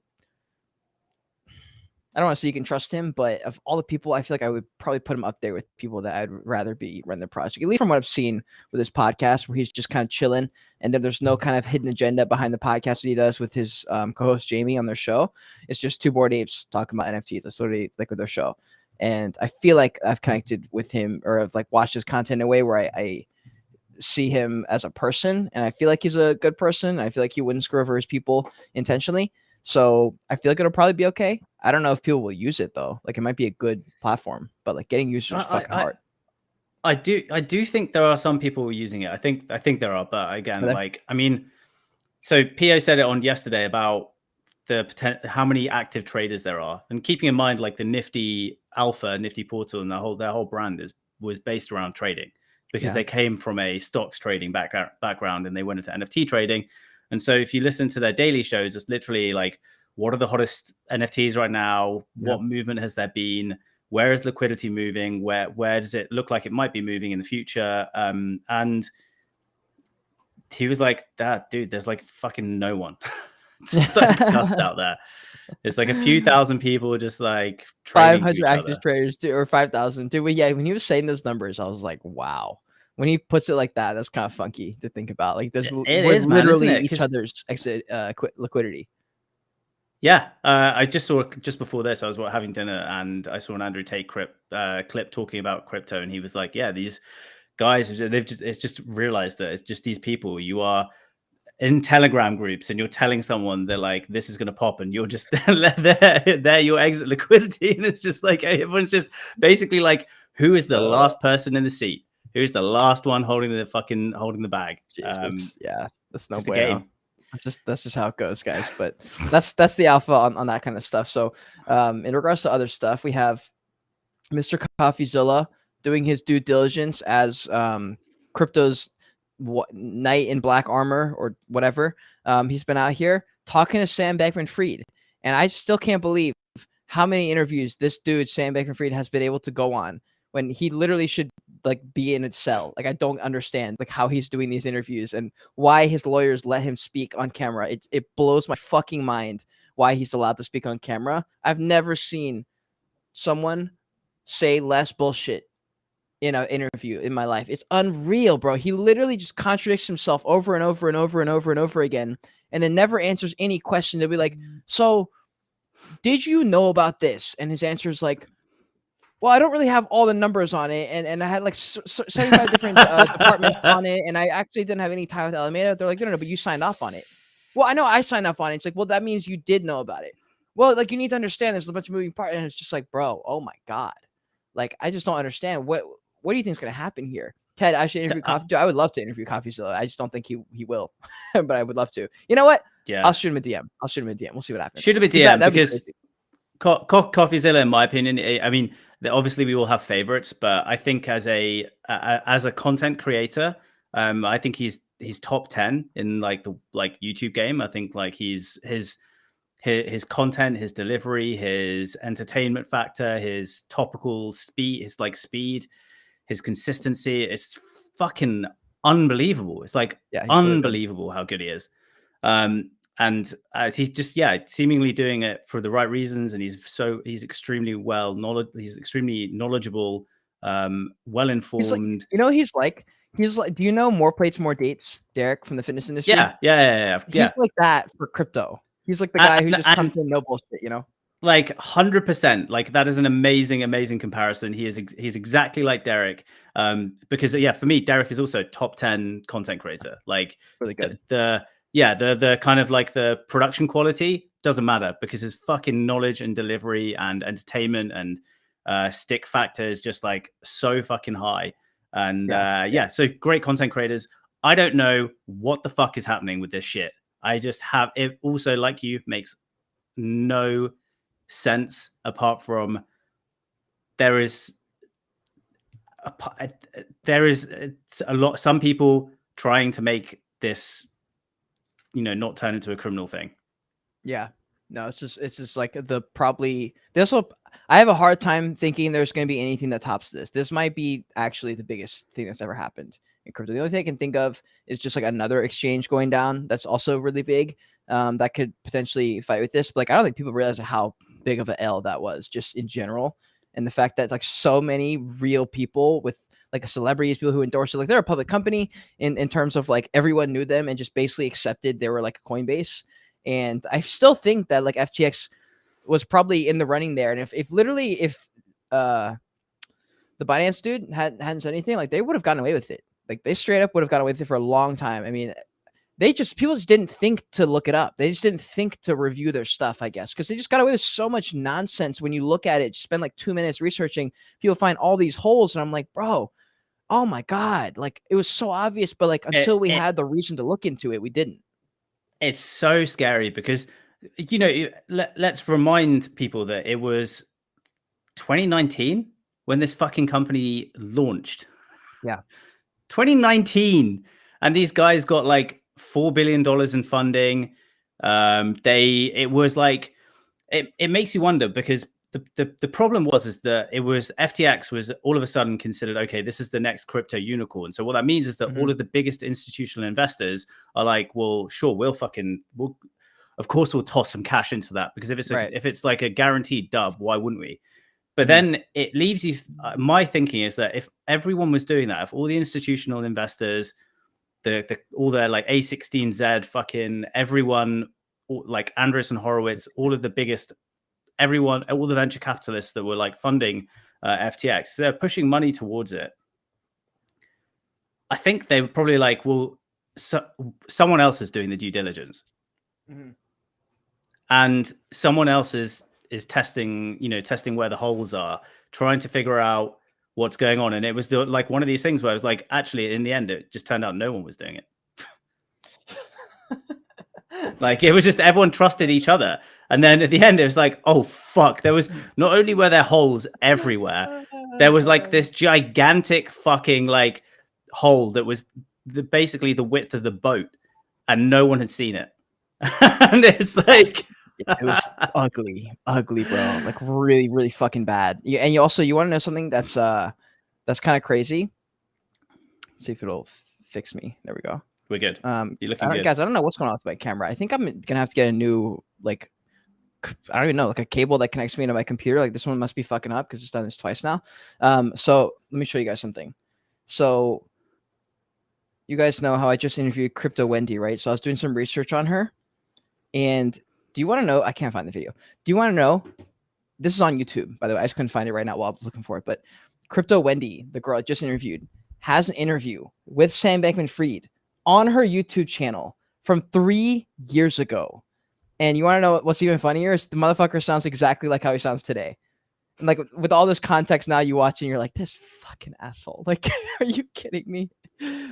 I don't want to say you can trust him, but of all the people, I feel like I would probably put him up there with people that I'd rather be run the project. At least from what I've seen with his podcast, where he's just kind of chilling, and then there's no kind of hidden agenda behind the podcast that he does with his co-host Jamie on their show. It's just two bored apes talking about NFTs. That's literally like with their show, and I feel like I've connected with him, or I've like watched his content in a way where I see him as a person, and I feel like he's a good person. I feel like he wouldn't screw over his people intentionally. So I feel like it'll probably be okay. I don't know if people will use it though. Like, it might be a good platform, but like getting users is fucking hard. I do think there are some people using it. I think there are, but again, like, I mean, so Pio said it on yesterday about the how many active traders there are, and keeping in mind like the Nifty Alpha, Nifty Portal, and their whole brand was based around trading, because they came from a stocks trading background and they went into NFT trading. And so if you listen to their daily shows, it's literally like, what are the hottest NFTs right now? Yeah. What movement has there been? Where is liquidity moving? Where does it look like it might be moving in the future? And he was like, dude, there's like fucking no one. It's like dust out there. It's like a few thousand people just like 500 active traders, or 5,000. Dude, yeah, when he was saying those numbers, I was like, wow. When he puts it like that, that's kind of funky to think about. Like, there's literally each other's exit liquidity. Yeah, I just saw just before this. I was having dinner and I saw an Andrew Tate clip talking about crypto, and he was like, "Yeah, these guys, it's just realized that it's just these people. You are in Telegram groups, and you're telling someone that like this is going to pop, and you're just they're your exit liquidity, and it's just like everyone's just basically like, who is the last person in the seat? Who's the last one holding the bag? Yeah, that's no bueno. That's just how it goes, guys. But that's the alpha on that kind of stuff. So in regards to other stuff, we have Mr. CoffeeZilla doing his due diligence as crypto's knight in black armor or whatever. He's been out here talking to Sam Bankman-Fried, and I still can't believe how many interviews this dude Sam Bankman-Fried has been able to go on when he literally should like be in a cell. Like I don't understand like how he's doing these interviews and why his lawyers let him speak on camera. It blows my fucking mind why he's allowed to speak on camera. I've never seen someone say less bullshit in an interview in my life. It's unreal, bro. He literally just contradicts himself over and over and over and over and over again, and then never answers any question. They'll be like, so did you know about this? And his answer is like, well, I don't really have all the numbers on it, and I had like 75 different departments on it, and I actually didn't have any tie with Alameda. They're like, no, but you signed off on it. Well, I know I signed off on it. It's like, well, that means you did know about it. Well, like you need to understand there's a bunch of moving parts, and it's just like, bro, oh my god, like I just don't understand what do you think is gonna happen here? Ted, I should interview Coffee. I would love to interview CoffeeZilla. I just don't think he will, but I would love to. You know what? Yeah, I'll shoot him a DM. We'll see what happens. Shoot him a DM because CoffeeZilla, in my opinion, I mean, obviously we all have favorites, but I think as a content creator, I think he's top 10 in like the YouTube game. I think like his content, his delivery, his entertainment factor, his topical speed, his consistency, it's fucking unbelievable. It's like unbelievable really how good he is. And he's just seemingly doing it for the right reasons, and he's extremely knowledgeable, well informed. He's like, do you know More Plates, More Dates, Derek from the fitness industry? Yeah. He's like that for crypto. He's like the guy who just comes in no bullshit, Like 100%. Like that is an amazing comparison. He's exactly like Derek. Because for me, Derek is also top 10 content creator. Like really good. The kind of like the production quality doesn't matter because his fucking knowledge and delivery and entertainment and stick factor is just like so fucking high. And so great content creators. I don't know what the fuck is happening with this shit. I just have it also, like you, makes no sense apart from there is a lot, some people trying to make this not turn into a criminal thing. No, it's just like I have a hard time thinking there's going to be anything that tops this might be actually the biggest thing that's ever happened in crypto. The only thing I can think of is just like another exchange going down that's also really big, that could potentially fight with this, but like I don't think people realize how big of a L that was just in general, and the fact that like so many real people with like celebrities, people who endorse it, like they're a public company in terms of like everyone knew them and just basically accepted they were like a Coinbase. And I still think that like FTX was probably in the running there. And if the Binance dude hadn't said anything, like they would have gotten away with it. Like they straight up would have gotten away with it for a long time. I mean, people just didn't think to look it up. They just didn't think to review their stuff, I guess, because they just got away with so much nonsense. When you look at it, just spend like 2 minutes researching, people find all these holes. And I'm like, bro, oh my God. Like it was so obvious, but like until we had the reason to look into it, we didn't. It's so scary because, let's remind people that it was 2019 when this fucking company launched. Yeah. 2019. And these guys got like $4 billion in funding. It was like, it makes you wonder because the problem is that it was FTX was all of a sudden considered, okay, this is the next crypto unicorn. So what that means is that all of the biggest institutional investors are like, well, sure, of course we'll toss some cash into that because if it's like a guaranteed dub, why wouldn't we? But then it leaves you, my thinking is that if everyone was doing that, if all the institutional investors, all their like A16Z fucking everyone, like Andreessen Horowitz, all of the biggest, everyone, all the venture capitalists that were like funding FTX, they're pushing money towards it. I think they were probably like, well, someone else is doing the due diligence, and someone else is testing, testing where the holes are, trying to figure out what's going on. And it was like one of these things where it was like, actually, in the end, it just turned out no one was doing it. Like it was just everyone trusted each other. And then at the end, it was like, oh, fuck. There was not only were there holes everywhere, there was like this gigantic fucking like hole that was basically the width of the boat and no one had seen it. And it's like, It was ugly, bro. Like really, really fucking bad. And you also, you want to know something that's kind of crazy? Let's see if it'll fix me. There we go. We're good. You're looking good. Guys, I don't know what's going on with my camera. I think I'm gonna have to get a new, like, I don't even know, like a cable that connects me to my computer. Like this one must be fucking up because it's done this twice now. So let me show you guys something. So you guys know how I just interviewed Crypto Wendy, right? So I was doing some research on her. And do you want to know? I can't find the video. Do you want to know? This is on YouTube, by the way. I just couldn't find it right now while I was looking for it. But Crypto Wendy, the girl I just interviewed, has an interview with Sam Bankman-Fried on her YouTube channel from 3 years ago. And you want to know what's even funnier is the motherfucker sounds exactly like how he sounds today. And like with all this context now, you watch and you're like, this fucking asshole. Like, are you kidding me?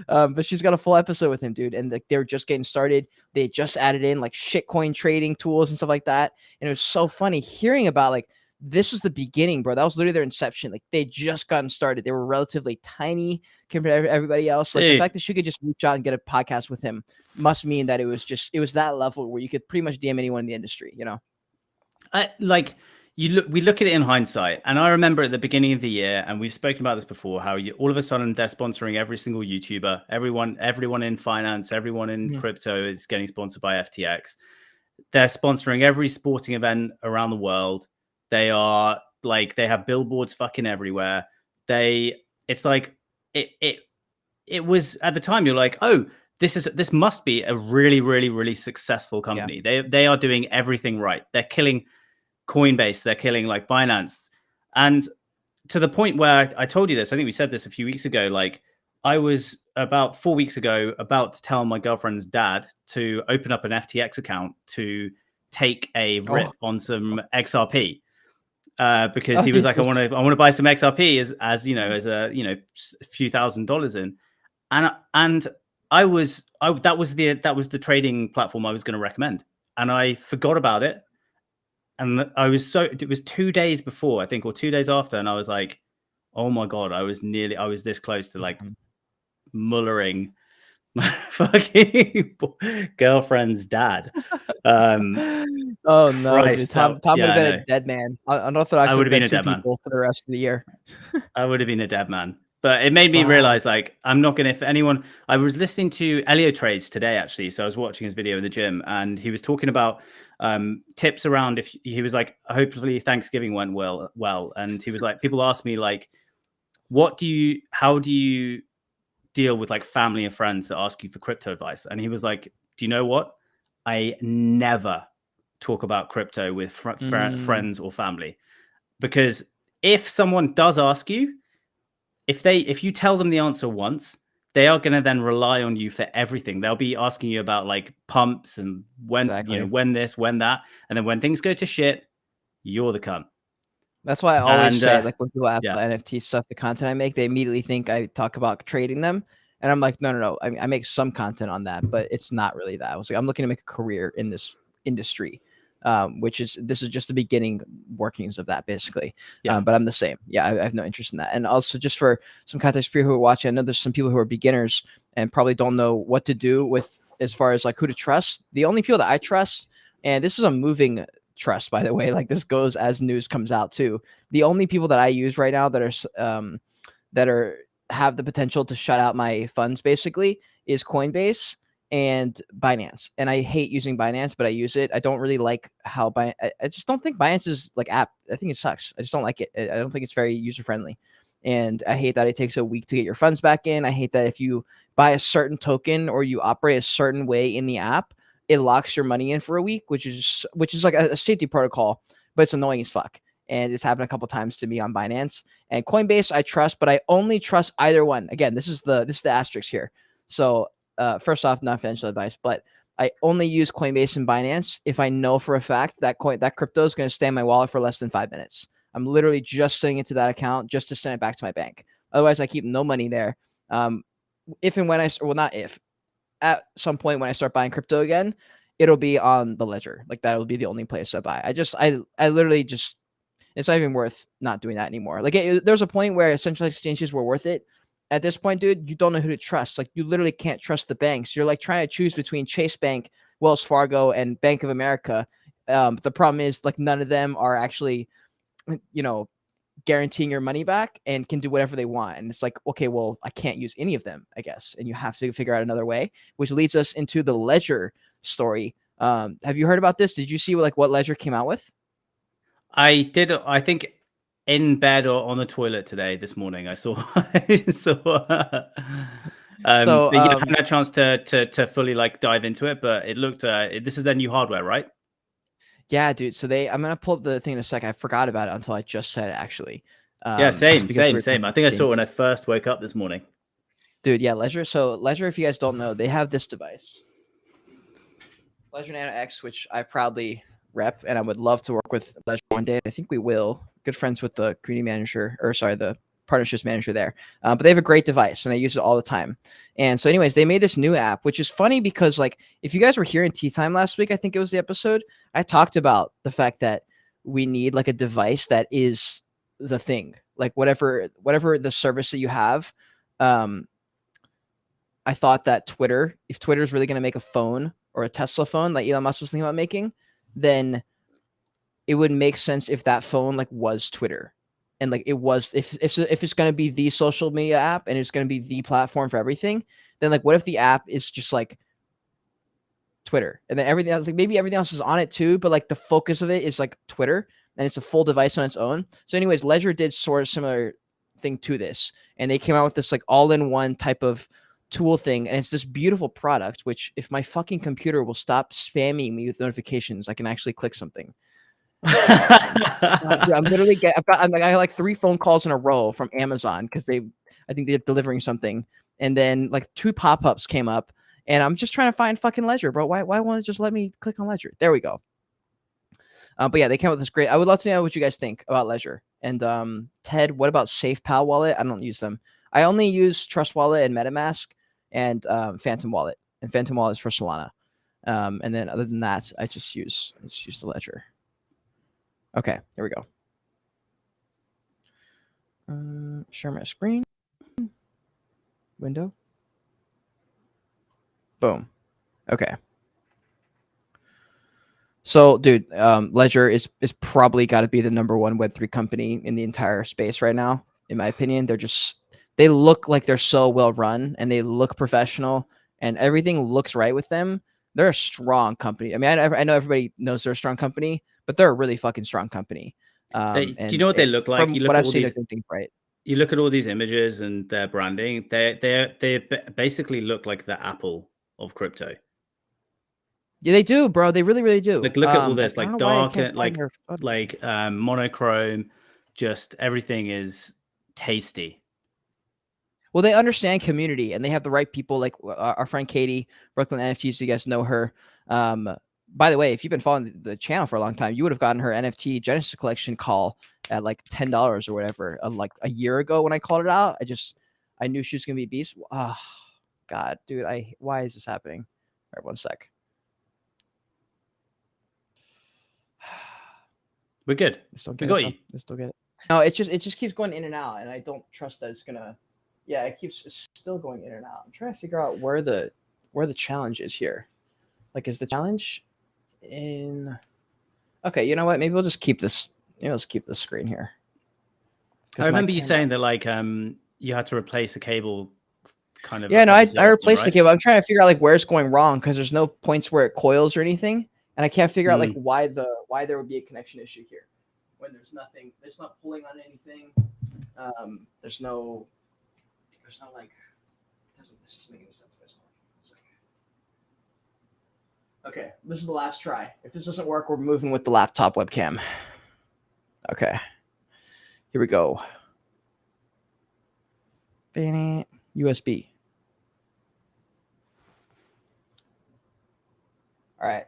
But she's got a full episode with him, dude. And like, they're just getting started. They just added in like shitcoin trading tools and stuff like that. And it was so funny hearing about like, this was the beginning, bro. That was literally their inception. Like they just gotten started. They were relatively tiny compared to everybody else. Like the fact that she could just reach out and get a podcast with him must mean that it was that level where you could pretty much DM anyone in the industry, you know? We look at it in hindsight, and I remember at the beginning of the year, and we've spoken about this before, how all of a sudden they're sponsoring every single YouTuber, everyone in finance, everyone in crypto is getting sponsored by FTX. They're sponsoring every sporting event around the world. They have billboards fucking everywhere. It's like it was at the time you're like, oh, this must be a really, really, really successful company. Yeah. They are doing everything right. They're killing Coinbase, they're killing like Binance. And to the point where I told you this, I think we said this a few weeks ago, like I was about 4 weeks ago about to tell my girlfriend's dad to open up an FTX account to take a rip on some XRP. Because he was like, I want to buy some XRP as you know, as a few $1,000s in. And that was the trading platform I was going to recommend. And I forgot about it. And it was 2 days before, I think, or 2 days after. And I was like, oh my God, I was this close to like mullering my fucking girlfriend's dad. Oh no, Tom would have been a dead man. Unorthodox would have been 2 people for the rest of the year. I would have been a dead man. But it made me realize, like, I'm not going to, I was listening to Elio Trades today, actually. So I was watching his video in the gym, and he was talking about tips around he was like, hopefully Thanksgiving went well. And he was like, people ask me, like, how do you deal with like family and friends that ask you for crypto advice? And he was like, do you know what? I never talk about crypto with friends or family, because if someone does ask you, if you tell them the answer once, they are going to then rely on you for everything. They'll be asking you about like pumps and when this, when that, and then when things go to shit, you're the cunt. That's why I always say, like, when people ask about NFT stuff, the content I make, they immediately think I talk about trading them. And I'm like, no. I make some content on that, but it's not really that. I was like, I'm looking to make a career in this industry, this is just the beginning workings of that, basically. But I'm the same. I have no interest in that. And also, just for some context for people who are watching, I know there's some people who are beginners and probably don't know what to do with as far as like who to trust. The only people that I trust, and this is a moving trust, by the way, like this goes as news comes out too. The only people that I use right now that have the potential to shut out my funds basically is Coinbase and Binance. And I hate using Binance, but I use it. I don't really like how I just don't think Binance is like app. I think it sucks. I just don't like it. I don't think it's very user friendly. And I hate that it takes a week to get your funds back in. I hate that if you buy a certain token or you operate a certain way in the app, it locks your money in for a week, which is like a safety protocol, but it's annoying as fuck. And it's happened a couple times to me on Binance. And Coinbase I trust, but I only trust either one. Again, this is the asterisk here. So first off, not financial advice, but I only use Coinbase and Binance if I know for a fact that crypto is going to stay in my wallet for less than 5 minutes. I'm literally just sending it to that account just to send it back to my bank. Otherwise, I keep no money there. If and when at some point when I start buying crypto again, it'll be on the ledger. Like that'll be the only place I buy. I literally just, it's not even worth not doing that anymore. Like there's a point where centralized exchanges were worth it. At this point, dude, you don't know who to trust. Like you literally can't trust the banks. You're like trying to choose between Chase Bank, Wells Fargo, and Bank of America. The problem is like none of them are actually, guaranteeing your money back and can do whatever they want. And it's like, okay, well, I can't use any of them, I guess. And you have to figure out another way, which leads us into the Ledger story. Have you heard about this? Did you see what Ledger came out with? I did. I think in bed or on the toilet this morning, I saw. But I haven't had a chance to fully like dive into it. But it looked. This is their new hardware, right? Yeah, dude. So I'm gonna pull up the thing in a sec. I forgot about it until I just said it, actually. Yeah, same. I think I saw it when I first woke up this morning. Dude, yeah, Ledger. So Ledger, if you guys don't know, they have this device, Ledger Nano X, which I proudly rep, and I would love to work with Ledger one day. I think we will. Good friends with the community manager, the partnerships manager there. But they have a great device, and I use it all the time. And so anyways, they made this new app, which is funny because like if you guys were here in Tea Time last week, I think it was the episode, I talked about the fact that we need like a device that is the thing, like whatever the service that you have. I thought that if Twitter is really going to make a phone or a Tesla phone like Elon Musk was thinking about making, then it would make sense if that phone like was Twitter. And like it was, if it's going to be the social media app and it's going to be the platform for everything, then like what if the app is just like Twitter, and then everything else, like maybe everything else is on it too, but like the focus of it is like Twitter, and it's a full device on its own. So anyways, Ledger did sort of similar thing to this, and they came out with this like all-in-one type of tool thing, and it's this beautiful product, which if my fucking computer will stop spamming me with notifications, I can actually click something. I'm literally I got like 3 phone calls in a row from Amazon because I think they're delivering something, and then like 2 pop-ups came up, and I'm just trying to find fucking Ledger, bro. Why won't it just let me click on Ledger? There we go. But yeah, they came up with this great. I would love to know what you guys think about Ledger. And Ted, what about SafePal Wallet? I don't use them. I only use Trust Wallet and MetaMask and Phantom Wallet. And Phantom Wallet is for Solana. And then other than that, I just use the Ledger. Okay, here we go. Share my screen. Window. Boom. Okay. So, dude, Ledger is probably got to be the #1 Web3 company in the entire space right now, in my opinion. They look like they're so well run, and they look professional, and everything looks right with them. They're a strong company. I mean, I know everybody knows they're a strong company, but they're a really fucking strong company. Do you know what they look like? You look at all these, right? You look at all these images and their branding. They basically look like the Apple of crypto. Yeah, they do, bro. They really, really do. Like, look at all this, like dark, like monochrome. Just everything is tasty. Well, they understand community, and they have the right people. Like our friend Katie, Brooklyn NFTs. You guys know her. By the way, if you've been following the channel for a long time, you would have gotten her NFT Genesis collection call at like $10 or whatever, like a year ago when I called it out. I knew she was gonna be a beast. Oh, God, dude, why is this happening? All right, one sec. We're good. We got you. I still get it. No, it just keeps going in and out, and I don't trust that it's gonna. Yeah, it's still going in and out. I'm trying to figure out where the challenge is here. Like, is the challenge in? Okay, you know what? Maybe we'll just keep this. Let's keep the screen here. I remember you saying that like you had to replace a cable. Kind of. Yeah, no, I replaced the cable. I'm trying to figure out like where it's going wrong because there's no points where it coils or anything. And I can't figure out like why there would be a connection issue here when there's nothing. It's not pulling on anything. There's no like. This doesn't make any sense. Okay, this is the last try. If this doesn't work, we're moving with the laptop webcam. Okay, here we go. USB. All right.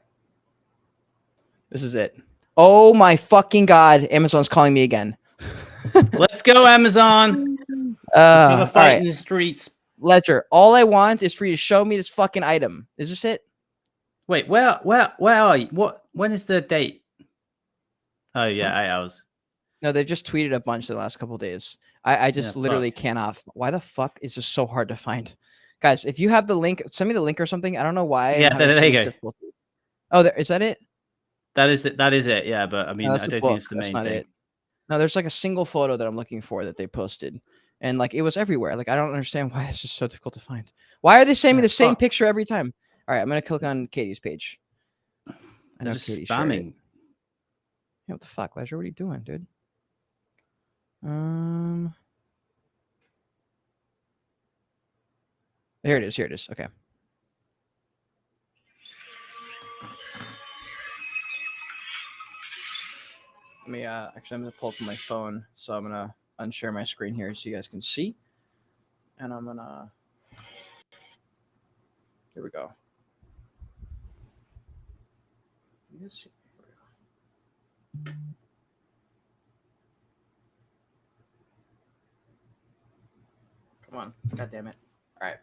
This is it. Oh my fucking God. Amazon's calling me again. Let's go, Amazon. Let's have a fight in the streets. Ledger, all I want is for you to show me this fucking item. Is this it? Wait, where are you? When is the date? Oh yeah, 8 hours. No, they've just tweeted a bunch in the last couple of days. I just literally cannot. Why the fuck is this so hard to find? Guys, if you have the link, send me the link or something. I don't know why. Yeah, there you go. Oh, is that it? That is it. That is it. Yeah, but I mean, No, I that's a don't think book. it's the That's main not thing. it. No, there's like a single photo that I'm looking for that they posted, and like it was everywhere. Like I don't understand why it's just so difficult to find. Why are they sending me the same picture every time? All right, I'm gonna click on Katie's page. I They're know just Katie shared it. spamming. Yeah, what the fuck, Ledger? What are you doing, dude? Here it is. Here it is. Okay. Let me actually I'm gonna pull up my phone, so I'm gonna unshare my screen here so you guys can see. And I'm gonna here we go. Yes. Come on. God damn it. All right.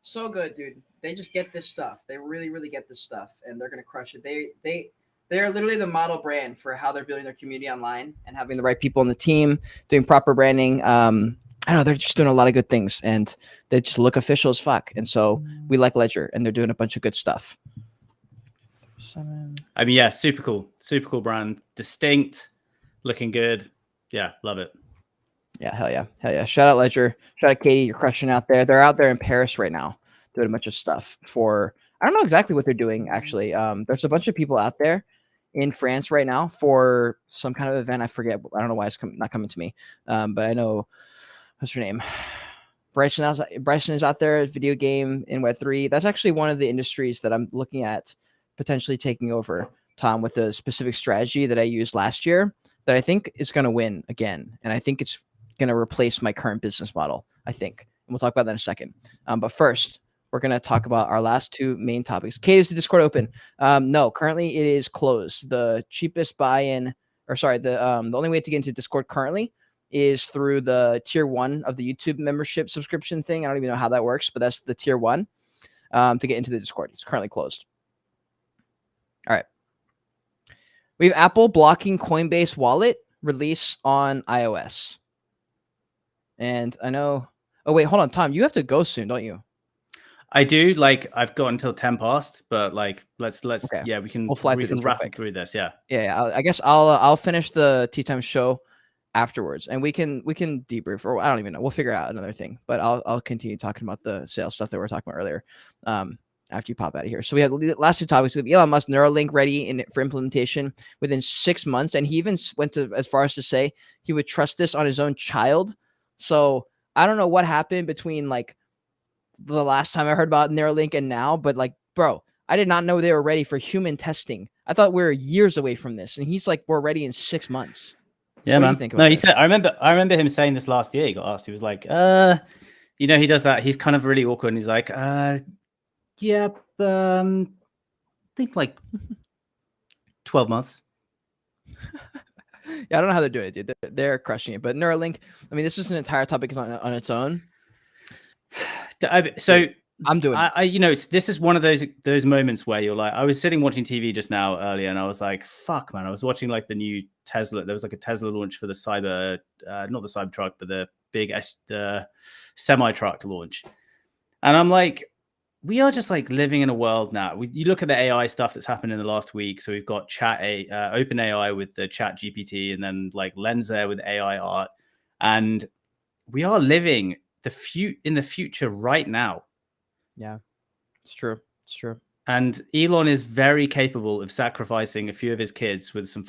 So good, dude. They just get this stuff. They really, really get this stuff, and they're gonna crush it. They are literally the model brand for how they're building their community online and having the right people on the team, doing proper branding. I don't know. They're just doing a lot of good things, and they just look official as fuck. And so we like Ledger, and they're doing a bunch of good stuff. I mean, yeah, super cool brand, distinct, looking good. Yeah, love it. Yeah, hell yeah. Shout out Ledger. Shout out Katie. You're crushing out there. They're out there in Paris right now doing a bunch of stuff for, I don't know exactly what they're doing actually. There's a bunch of people out there in France right now for some kind of event. I forget. I don't know why it's not coming to me. But I know, what's her name? Bryson is out there, video game in Web3. That's actually one of the industries that I'm looking at potentially taking over, Tom, with a specific strategy that I used last year that I think is going to win again. And I think it's going to replace my current business model, I think. And we'll talk about that in a second. But first, we're going to talk about our last two main topics. Kate, is the Discord open? No, currently it is closed. The cheapest buy-in, or sorry, the only way to get into Discord currently is through the tier 1 of the YouTube membership subscription thing. I don't even know how that works, but that's the tier 1 to get into the Discord. It's currently closed. All right. We have Apple blocking Coinbase wallet release on iOS. And I know, oh wait, hold on, Tom, you have to go soon, don't you? I do. Like, I've got until 10 past, but like, let's okay. Yeah, we can rattle through this. Yeah. I guess I'll finish the Tea Time show afterwards, and we can debrief, or I don't even know. We'll figure out another thing, but I'll continue talking about the sales stuff that we were talking about earlier. After you pop out of here. So we had the last two topics with Elon Musk, Neuralink ready for implementation within 6 months. And he even went as far as to say he would trust this on his own child. So I don't know what happened between like the last time I heard about Neuralink and now, but like, bro, I did not know they were ready for human testing. I thought we were years away from this. And he's like, we're ready in 6 months. Yeah, man. No, he said, I remember him saying this last year. He got asked, he was like, he does that. He's kind of really awkward. And he's like, yep. I think like 12 months. Yeah, I don't know how they're doing it, dude. They're crushing it. But Neuralink, I mean, this is an entire topic on its own. So I'm doing this is one of those moments where you're like, I was sitting watching TV just now earlier, and I was like, fuck, man. I was watching like the new Tesla. There was like a Tesla launch for the not the Cybertruck, but the big semi truck launch. And I'm like, we are just like living in a world now. You look at the AI stuff that's happened in the last week. So we've got OpenAI with the Chat GPT, and then like Lensa with AI art, and we are living in the future right now. Yeah, it's true. It's true. And Elon is very capable of sacrificing a few of his kids with some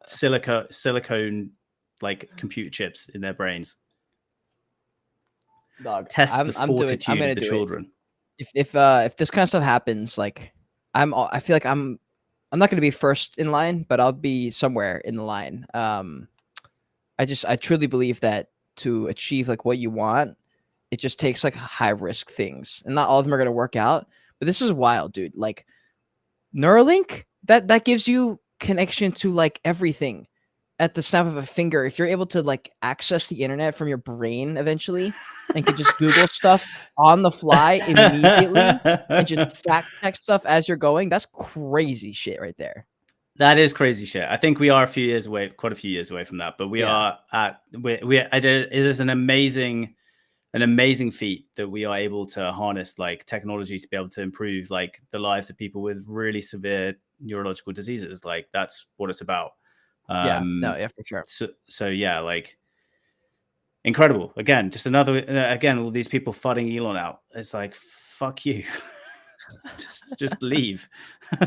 silicone like computer chips in their brains. Dog, test the fortitude of the children. If this kind of stuff happens, like I feel like I'm I'm not going to be first in line, but I'll be somewhere in the line. I truly believe that to achieve like what you want, it just takes like high risk things, and not all of them are going to work out. But this is wild, dude. Like Neuralink, that gives you connection to like everything at the snap of a finger. If you're able to like access the internet from your brain eventually and could just Google stuff on the fly immediately and just fact check stuff as you're going, that's crazy shit right there. That is crazy shit. I think we are a few years away, quite a few years away from that, but we are at, it is an amazing feat that we are able to harness like technology to be able to improve like the lives of people with really severe neurological diseases. Like that's what it's about. Yeah, for sure. So yeah, like incredible. Again, just another, all these people fudding Elon out. It's like, fuck you. just leave.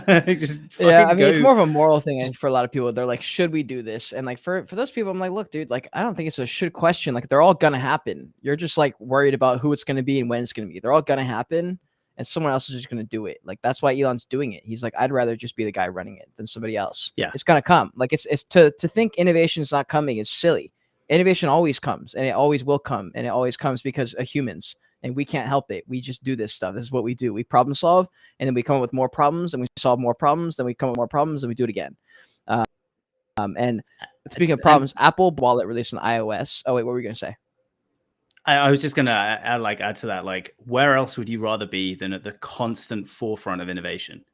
Just yeah, I mean, go. it's more of a moral thing for a lot of people. They're like, should we do this? And like for those people, I'm like, look, dude, like I don't think it's a should question. Like they're all gonna happen. You're just like worried about who it's gonna be and when it's gonna be. They're all gonna happen, and someone else is just gonna do it. Like that's why Elon's doing it. He's like, I'd rather just be the guy running it than somebody else. Yeah, it's gonna come. Like it's to think innovation is not coming is silly. Innovation always comes, and it always will come, and it always comes because of humans. And we can't help it. We just do this stuff. This is what we do. We problem solve, and then we come up with more problems, and we solve more problems. Then we come up with more problems, and we do it again. And speaking of problems, Apple Wallet released on iOS. Oh wait, what were we gonna say? I was just gonna add to that. Like, where else would you rather be than at the constant forefront of innovation?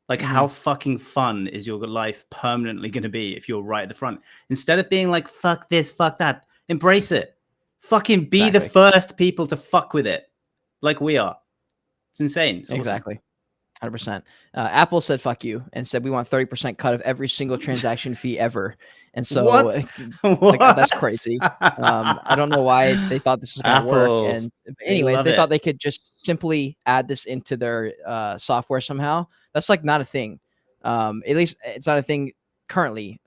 Like, how fucking fun is your life permanently going to be if you're right at the front? Instead of being like, fuck this, fuck that, embrace it. Fucking be the first people to fuck with it, like we are. It's insane. It's exactly. 100%. Apple said fuck you and said we want 30% cut of every single transaction fee ever. And so like, that's crazy. I don't know why they thought this was going to work. And anyways, they thought they could just simply add this into their software somehow. That's like not a thing. At least it's not a thing currently.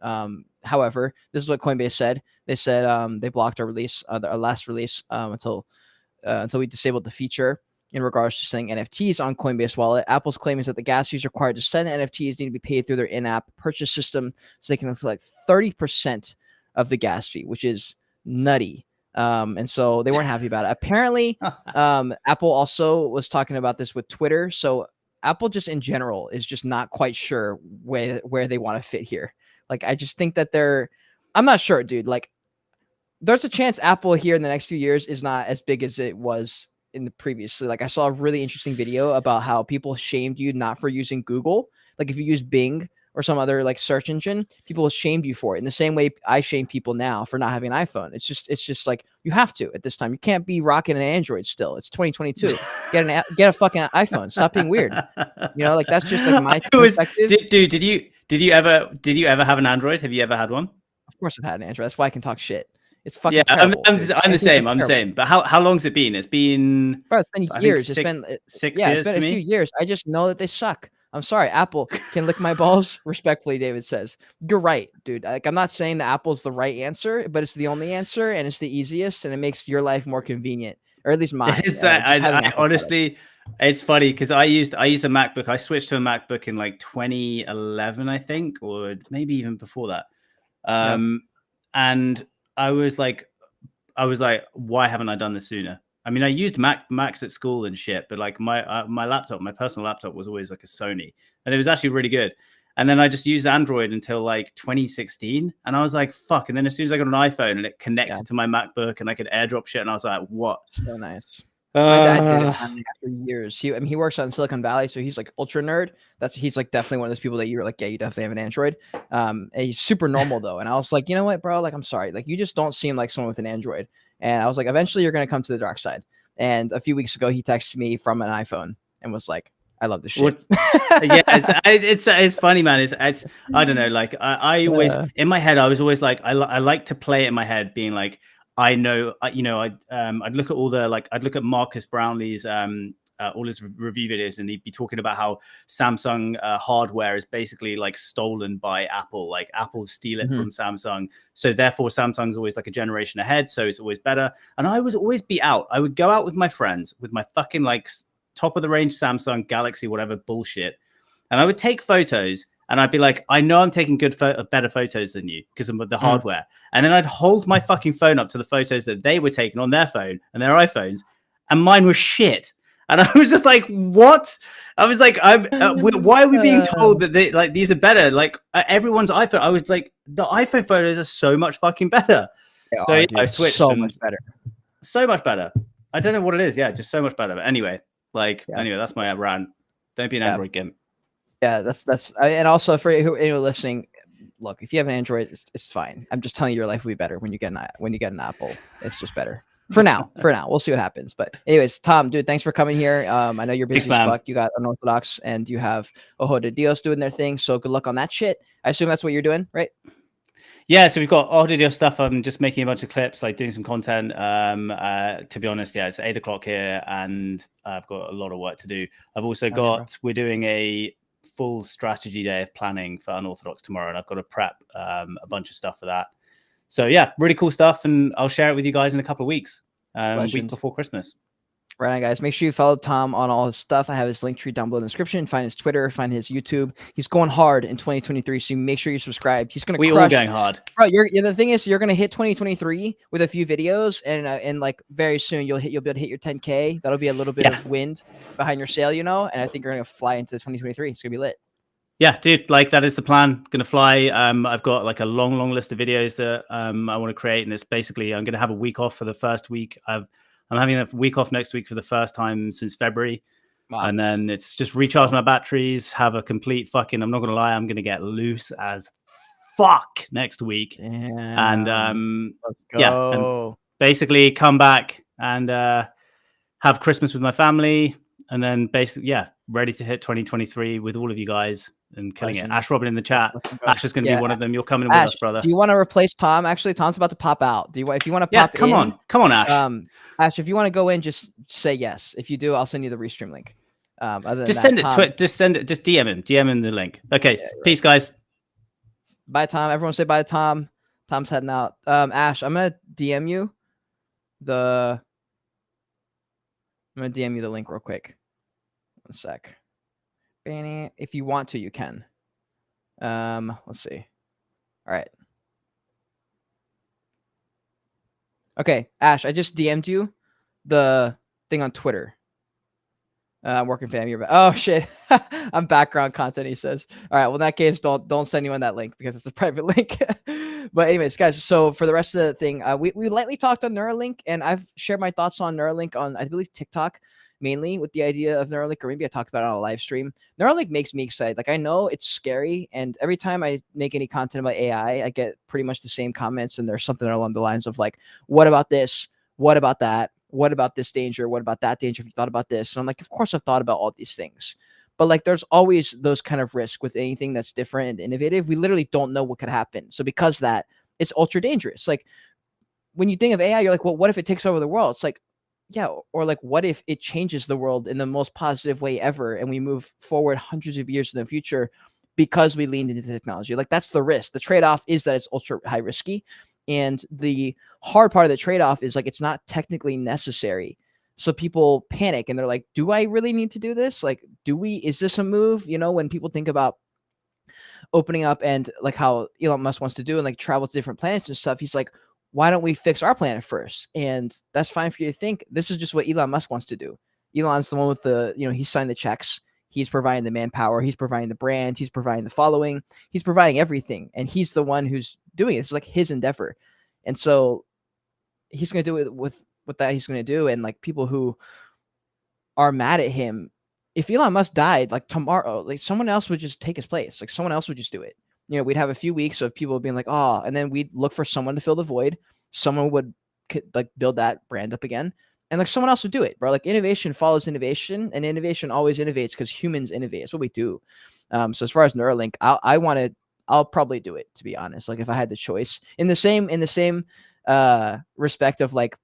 However, this is what Coinbase said. They said they blocked our release, our last release, until we disabled the feature in regards to sending NFTs on Coinbase Wallet. Apple's claim is that the gas fees required to send NFTs need to be paid through their in-app purchase system, so they can collect 30% of the gas fee, which is nutty. And so they weren't happy about it. Apparently, Apple also was talking about this with Twitter. So Apple just in general is just not quite sure where they want to fit here. Like, I just think that I'm not sure, dude. Like, there's a chance Apple here in the next few years is not as big as it was in the previously. Like, I saw a really interesting video about how people shamed you not for using Google. Like, if you use Bing or some other like search engine, people shamed you for it in the same way I shame people now for not having an iPhone. It's just like, you have to at this time. You can't be rocking an Android still. It's 2022. Get a fucking iPhone. Stop being weird. You know, like that's just like my perspective. Dude, did you ever have an Android? Have you ever had one? Of course I've had an Android. That's why I can talk shit. It's fucking terrible. I'm the same. I'm the same. But how long's it been? It's been years. It's been 6 years. Yeah, it's been a few years. I just know that they suck. I'm sorry, Apple can lick my balls. Respectfully, David says. You're right, dude. Like, I'm not saying that Apple's the right answer, but it's the only answer, and it's the easiest, and it makes your life more convenient, or at least mine. I honestly, it's funny because I used a MacBook. I switched to a MacBook in like 2011, I think, or maybe even before that. And I was like, why haven't I done this sooner? I mean, I used Macs at school and shit, but like my laptop, my personal laptop was always like a Sony, and it was actually really good. And then I just used Android until like 2016, and I was like, fuck. And then as soon as I got an iPhone and it connected to my MacBook and I could AirDrop shit, and I was like, what? So nice. My dad did it after years. He works on Silicon Valley, so he's like ultra nerd. He's like definitely one of those people that you're like, yeah, you definitely have an Android. And he's super normal though. And I was like, you know what, bro? Like, I'm sorry, like you just don't seem like someone with an Android. And I was like, eventually you're gonna come to the dark side. And a few weeks ago, he texted me from an iPhone and was like, I love this shit. Yeah, it's funny, man. It's I don't know. Like I always in my head, I was always like, I like to play it in my head, being like, I know, I'd look at I'd look at Marcus Brownlee's all his review videos, and he'd be talking about how Samsung hardware is basically like stolen by Apple. Like Apple steal it from Samsung, so therefore Samsung's always like a generation ahead, so it's always better. And I would always be out. I would go out with my friends with my fucking like top of the range Samsung Galaxy, whatever bullshit, and I would take photos. and I'd be like, I know I'm taking better photos than you because of the hardware. And then I'd hold my fucking phone up to the photos that they were taking on their phone and their iPhones, and mine was shit. And I was just like, what? I was like, why are we being told that these are better? Like everyone's iPhone. I was like, the iPhone photos are so much fucking better. So yeah, I switched. So much better. So much better. I don't know what it is. Yeah, just so much better. But anyway, anyway, that's my rant. Don't be an Android gimp. Yeah, that's and also for anyone listening, look, if you have an Android, it's fine. I'm just telling you, your life will be better when you get an Apple. It's just better. For now, we'll see what happens. But anyways, Tom, dude, thanks for coming here. I know you're busy as fuck. You got Unorthodox and you have Ojo de Dios doing their thing. So good luck on that shit. I assume that's what you're doing, right? Yeah, so we've got Ojo de Dios stuff. I'm just making a bunch of clips, like doing some content. To be honest, yeah, it's 8 o'clock here and I've got a lot of work to do. I've also we're doing a full strategy day of planning for Unorthodox tomorrow, and I've got to prep a bunch of stuff for that. So yeah, really cool stuff, and I'll share it with you guys in a couple of weeks, week before Christmas. Right on, guys. Make sure you follow Tom on all his stuff. I have his link tree down below in the description. Find his Twitter, find his YouTube. He's going hard in 2023, so make sure you're subscribed. He's gonna crush. All going hard, bro. The thing is, you're gonna hit 2023 with a few videos, and like very soon you'll be able to hit your 10K. That'll be a little bit of wind behind your sail, you know. And I think you're gonna fly into 2023. It's gonna be lit. Yeah, dude, like that is the plan. Gonna fly. I've got like a long list of videos that I want to create, and it's basically I'm gonna have a week off for the first week. I'm having a week off next week for the first time since February. Wow. And then it's just recharge my batteries, have a complete fucking, I'm not gonna lie, I'm gonna get loose as fuck next week. Damn. And let's go. Yeah, and basically come back and have Christmas with my family, and then basically ready to hit 2023 with all of you guys and killing it. Ash Robin in the chat. Ash is going to be one of them. You're coming with us, brother. Do you want to replace Tom? Actually, Tom's about to pop out. If you want to pop come in, come on, Ash. Ash, if you want to go in, just say yes. If you do, I'll send you the restream link. Just send it. Just send it. Just DM him. DM him the link. Okay. Yeah, peace, guys. Bye, Tom. Everyone say bye to Tom. Tom's heading out. Ash, I'm gonna DM you the link real quick. 1 sec. If you want to, you can. Let's see. All right. Okay, Ash, I just DM'd you the thing on Twitter. Working family. Oh shit. I'm background content, he says. All right, well, in that case, don't send anyone that link because it's a private link. But anyways, guys, so for the rest of the thing, we lightly talked on Neuralink, and I've shared my thoughts on Neuralink on, I believe, TikTok, mainly with the idea of Neuralink, or maybe I talked about it on a live stream. Neuralink makes me excited. Like, I know it's scary, and every time I make any content about AI, I get pretty much the same comments, and there's something along the lines of like, what about this? What about that? What about this danger? What about that danger? Have you thought about this? And I'm like, of course I've thought about all these things. But like, there's always those kind of risks with anything that's different and innovative. We literally don't know what could happen. So because of that, it's ultra dangerous. Like, when you think of AI, you're like, well, what if it takes over the world? It's like, yeah, or like, what if it changes the world in the most positive way ever, and we move forward hundreds of years in the future because we leaned into the technology? Like, that's the risk. The trade-off is that it's ultra high risky. And the hard part of the trade-off is like, it's not technically necessary. So people panic and they're like, do I really need to do this? Like, is this a move? You know, when people think about opening up and like how Elon Musk wants to do and like travel to different planets and stuff, he's like, why don't we fix our planet first? And that's fine for you to think. This is just what Elon Musk wants to do. Elon's the one with the, he signed the checks. He's providing the manpower. He's providing the brand. He's providing the following. He's providing everything. And he's the one who's doing it. It's like his endeavor. And so he's going to do it with that he's going to do. And like, people who are mad at him, if Elon Musk died like tomorrow, like someone else would just take his place. Like someone else would just do it. We'd have a few weeks of people being like, oh, and then we'd look for someone to fill the void. Someone would like build that brand up again. And like someone else would do it, bro. Like, innovation follows innovation, and innovation always innovates because humans innovate. It's what we do. So as far as Neuralink, I'll probably do it, to be honest. Like, if I had the choice, in the same respect of like,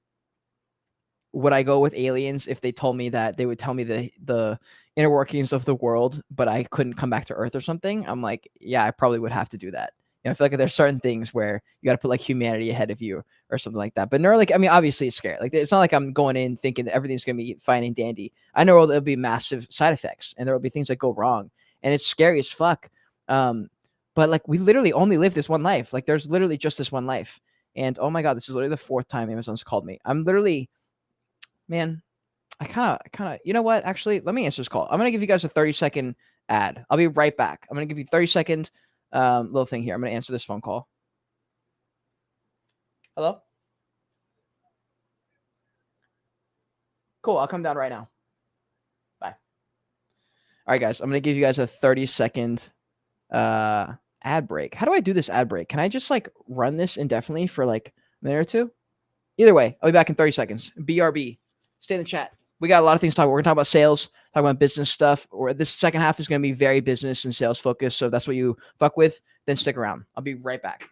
would I go with aliens if they told me that they would tell me the inner workings of the world, but I couldn't come back to Earth or something? I'm like, yeah, I probably would have to do that. I feel like there's certain things where you got to put like humanity ahead of you or something like that. But Neuralink, I mean, obviously it's scary. Like, it's not like I'm going in thinking that everything's going to be fine and dandy. I know there'll be massive side effects and there will be things that go wrong, and it's scary as fuck. But like we literally only live this one life. Like there's literally just this one life. And oh my God, this is literally the 4th time Amazon's called me. I'm literally, man, I kind of, you know what? Actually, let me answer this call. I'm going to give you guys a 30-second ad. I'll be right back. I'm going to give you 30-second little thing here. I'm going to answer this phone call. Hello? Cool. I'll come down right now. Bye. All right, guys. I'm going to give you guys a 30-second ad break. How do I do this ad break? Can I just like run this indefinitely for like a minute or two? Either way, I'll be back in 30 seconds. BRB. Stay in the chat. We got a lot of things to talk about. We're going to talk about sales, talk about business stuff. Or this second half is going to be very business and sales focused. So if that's what you fuck with, then stick around. I'll be right back.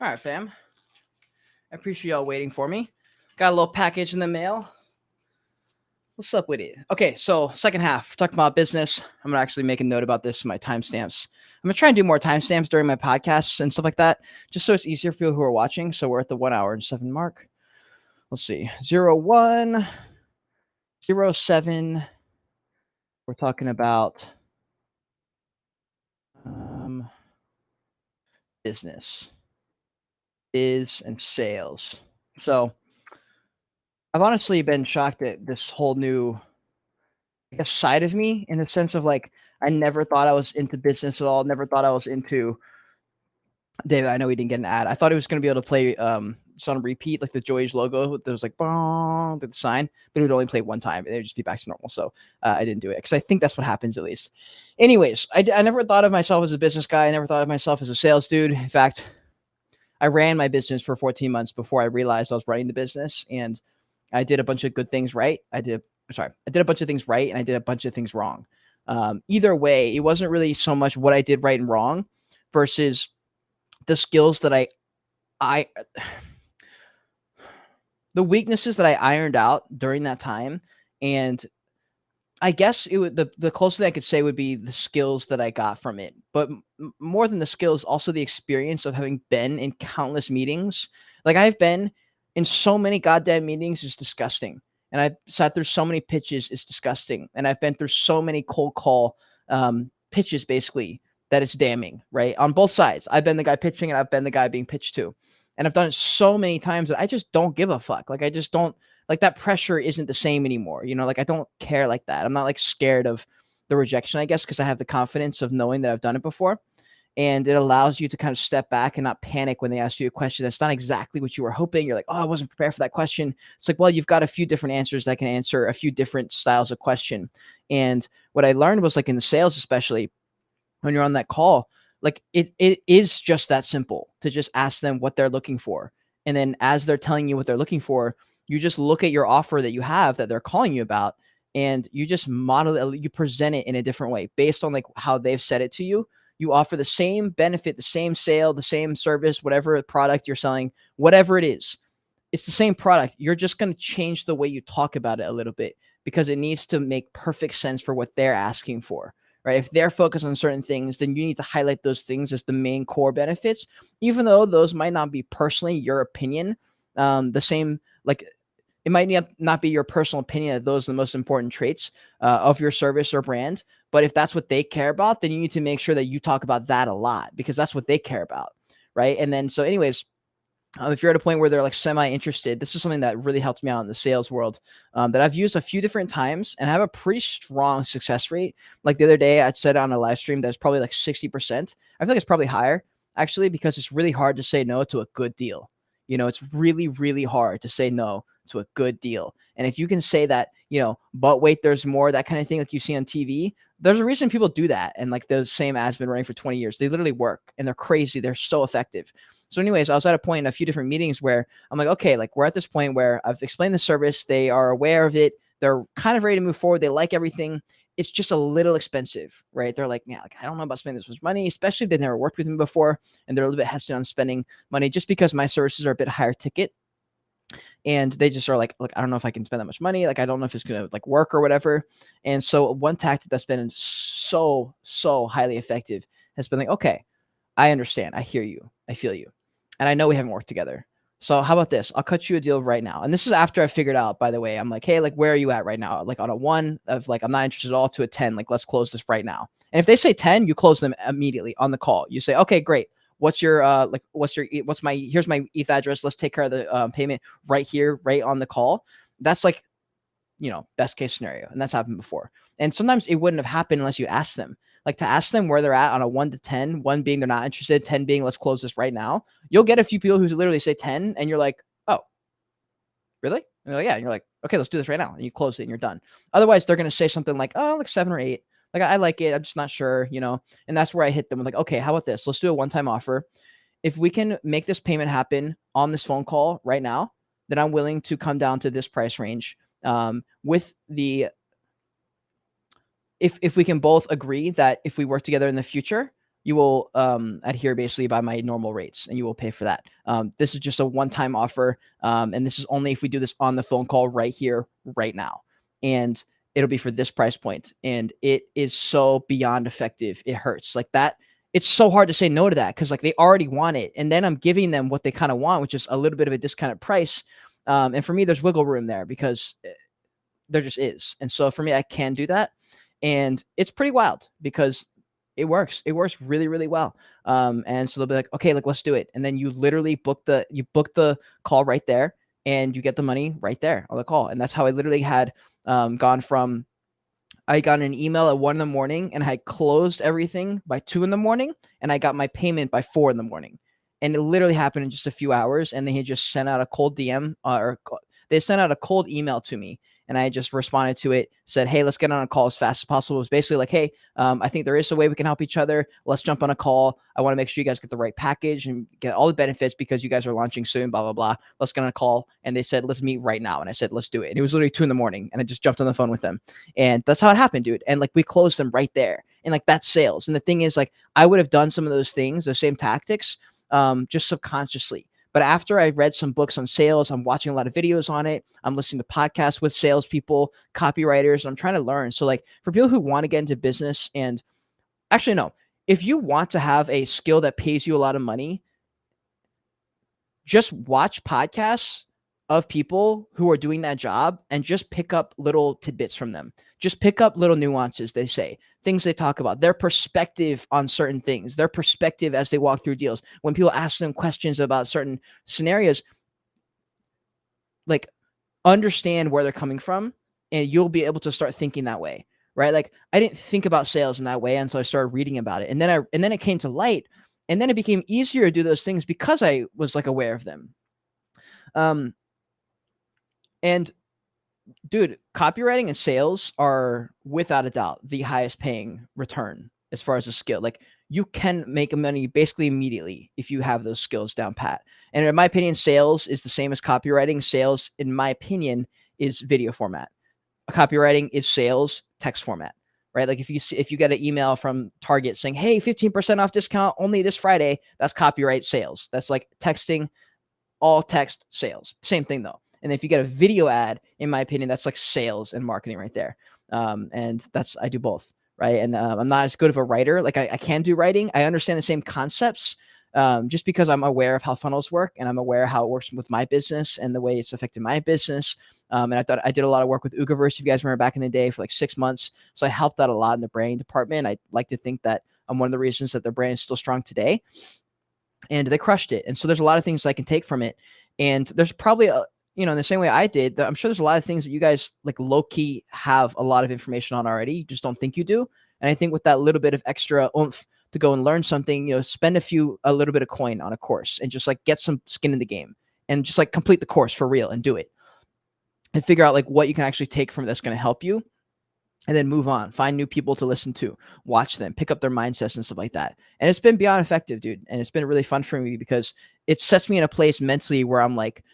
All right, fam. I appreciate y'all waiting for me. Got a little package in the mail. What's up with it? Okay, so second half, talking about business. I'm gonna actually make a note about this in my timestamps. I'm gonna try and do more timestamps during my podcasts and stuff like that, just so it's easier for people who are watching. So we're at the 1 hour and 7 mark. Let's see, 0107. We're talking about business, biz, and sales. So I've honestly been shocked at this whole new, I guess, side of me, in the sense of like, I never thought I was into business at all. Never thought I was into David. I know he didn't get an ad. I thought he was going to be able to play just on repeat, like the Joy's logo. There was like bong, the sign, but it would only play one time and it would just be back to normal. So I didn't do it because I think that's what happens at least. Anyways, I never thought of myself as a business guy. I never thought of myself as a sales dude. In fact, I ran my business for 14 months before I realized I was running the business, and I did a bunch of good things right. I did a bunch of things right, and I did a bunch of things wrong. Either way, it wasn't really so much what I did right and wrong versus the skills that the weaknesses that I ironed out during that time. And I guess it would, the closest I could say would be the skills that I got from it. But more than the skills, also the experience of having been in countless meetings. Like I've been in so many goddamn meetings, is disgusting. And I've sat through so many pitches, it's disgusting. And I've been through so many cold call pitches, basically, that it's damning, right? On both sides. I've been the guy pitching and I've been the guy being pitched to. And I've done it so many times that I just don't give a fuck. Like I just don't, like that pressure isn't the same anymore. You know, like I don't care like that. I'm not like scared of the rejection, I guess, because I have the confidence of knowing that I've done it before. And it allows you to kind of step back and not panic when they ask you a question that's not exactly what you were hoping. You're like, oh, I wasn't prepared for that question. It's like, well, you've got a few different answers that can answer a few different styles of question. And what I learned was, like in the sales, especially when you're on that call, like it is just that simple to just ask them what they're looking for. And then as they're telling you what they're looking for, you just look at your offer that you have that they're calling you about, and you just model it, you present it in a different way based on like how they've said it to you. You offer the same benefit, the same sale, the same service, whatever product you're selling, whatever it is. It's the same product. You're just going to change the way you talk about it a little bit because it needs to make perfect sense for what they're asking for, right? If they're focused on certain things, then you need to highlight those things as the main core benefits, even though those might not be personally your opinion. The same, like it might not be your personal opinion that those are the most important traits of your service or brand, But if that's what they care about, then you need to make sure that you talk about that a lot, because that's what they care about. Right. And then, so anyways, if you're at a point where they're like semi-interested, this is something that really helps me out in the sales world, that I've used a few different times and have a pretty strong success rate. Like the other day, I said on a live stream that's probably like 60%. I feel like it's probably higher actually, because it's really hard to say no to a good deal. You know, it's really, really hard to say no to a good deal. And if you can say that, you know, but wait, there's more, that kind of thing, like you see on TV, there's a reason people do that. And like those same ads been running for 20 years. They literally work and they're crazy. They're so effective. So anyways, I was at a point in a few different meetings where I'm like, okay, like we're at this point where I've explained the service. They are aware of it. They're kind of ready to move forward. They like everything. It's just a little expensive, right? They're like, yeah, like, I don't know about spending this much money, especially if they've never worked with me before. And they're a little bit hesitant on spending money just because my services are a bit higher ticket. And they just are like, look, I don't know if I can spend that much money. Like, I don't know if it's going to like work or whatever. And so one tactic that's been so highly effective has been like, okay, I understand. I hear you. I feel you. And I know we haven't worked together. So how about this? I'll cut you a deal right now. And this is after I figured out, by the way, I'm like, hey, like, where are you at right now? Like on a 1 of like, I'm not interested at all, to a 10, like, let's close this right now. And if they say 10, you close them immediately on the call. You say, okay, great. What's your, here's my ETH address. Let's take care of the payment right here, right on the call. That's like, you know, best case scenario. And that's happened before. And sometimes it wouldn't have happened unless you asked them. Like, to ask them where they're at on a 1 to 10, 1 being they're not interested, 10 being let's close this right now. You'll get a few people who literally say 10 and you're like, oh, really? And they're like, yeah. And you're like, okay, let's do this right now. And you close it and you're done. Otherwise, they're going to say something like, oh, like 7 or 8. Like, I like it. I'm just not sure, you know? And that's where I hit them with like, okay, how about this? Let's do a one-time offer. If we can make this payment happen on this phone call right now, then I'm willing to come down to this price range. With the, if we can both agree that if we work together in the future, you will adhere basically by my normal rates and you will pay for that. This is just a one-time offer. And this is only if we do this on the phone call right here, right now. And it'll be for this price point. And it is so beyond effective. It hurts like that. It's so hard to say no to that because like they already want it. And then I'm giving them what they kind of want, which is a little bit of a discounted price. And for me, there's wiggle room there because there just is. And so for me, I can do that. And it's pretty wild because it works. It works really, really well. And so they'll be like, okay, like, let's do it. And then you literally book the call right there and you get the money right there on the call. And that's how I literally had gone from, I got an email at 1 a.m. and I had closed everything by 2 a.m. and I got my payment by 4 a.m. And it literally happened in just a few hours. And they had just sent out a cold DM they sent out a cold email to me. And I just responded to it, said, hey, let's get on a call as fast as possible. It was basically like, hey, I think there is a way we can help each other. Let's jump on a call. I want to make sure you guys get the right package and get all the benefits because you guys are launching soon, blah, blah, blah. Let's get on a call. And they said, let's meet right now. And I said, let's do it. And it was literally 2 a.m. and I just jumped on the phone with them. And that's how it happened, dude. And like we closed them right there. And like that's sales. And the thing is, like, I would have done some of those things, those same tactics, just subconsciously. But after I read some books on sales, I'm watching a lot of videos on it. I'm listening to podcasts with salespeople, copywriters. I'm trying to learn. So like for people who want to get into business, and actually, no, if you want to have a skill that pays you a lot of money, just watch podcasts of people who are doing that job and just pick up little tidbits from them. Just pick up little nuances they say, things they talk about, their perspective on certain things, their perspective as they walk through deals. When people ask them questions about certain scenarios, like understand where they're coming from and you'll be able to start thinking that way, right? Like I didn't think about sales in that way until I started reading about it. And then it came to light and then it became easier to do those things because I was like aware of them. And dude, copywriting and sales are without a doubt the highest paying return as far as a skill. Like you can make money basically immediately if you have those skills down pat. And in my opinion, sales is the same as copywriting. Sales, in my opinion, is video format. Copywriting is sales text format, right? Like if you get an email from Target saying, hey, 15% off discount only this Friday, that's copyright sales. That's like texting, all text sales. Same thing though. And if you get a video ad, in my opinion, that's like sales and marketing right there. And I do both, right? And I'm not as good of a writer. Like I can do writing. I understand the same concepts, just because I'm aware of how funnels work and I'm aware how it works with my business and the way it's affected my business. And I thought I did a lot of work with Ugaverse, if you guys remember back in the day, for like 6 months. So I helped out a lot in the branding department. I like to think that I'm one of the reasons that their brand is still strong today. And they crushed it. And so there's a lot of things I can take from it. And there's probably in the same way I did, I'm sure there's a lot of things that you guys like low key have a lot of information on already. You just don't think you do. And I think with that little bit of extra oomph to go and learn something, spend a little bit of coin on a course and just like get some skin in the game and just like complete the course for real and do it and figure out like what you can actually take from that's going to help you. And then move on, find new people to listen to, watch them, pick up their mindsets and stuff like that. And it's been beyond effective, dude. And it's been really fun for me because it sets me in a place mentally where I'm like,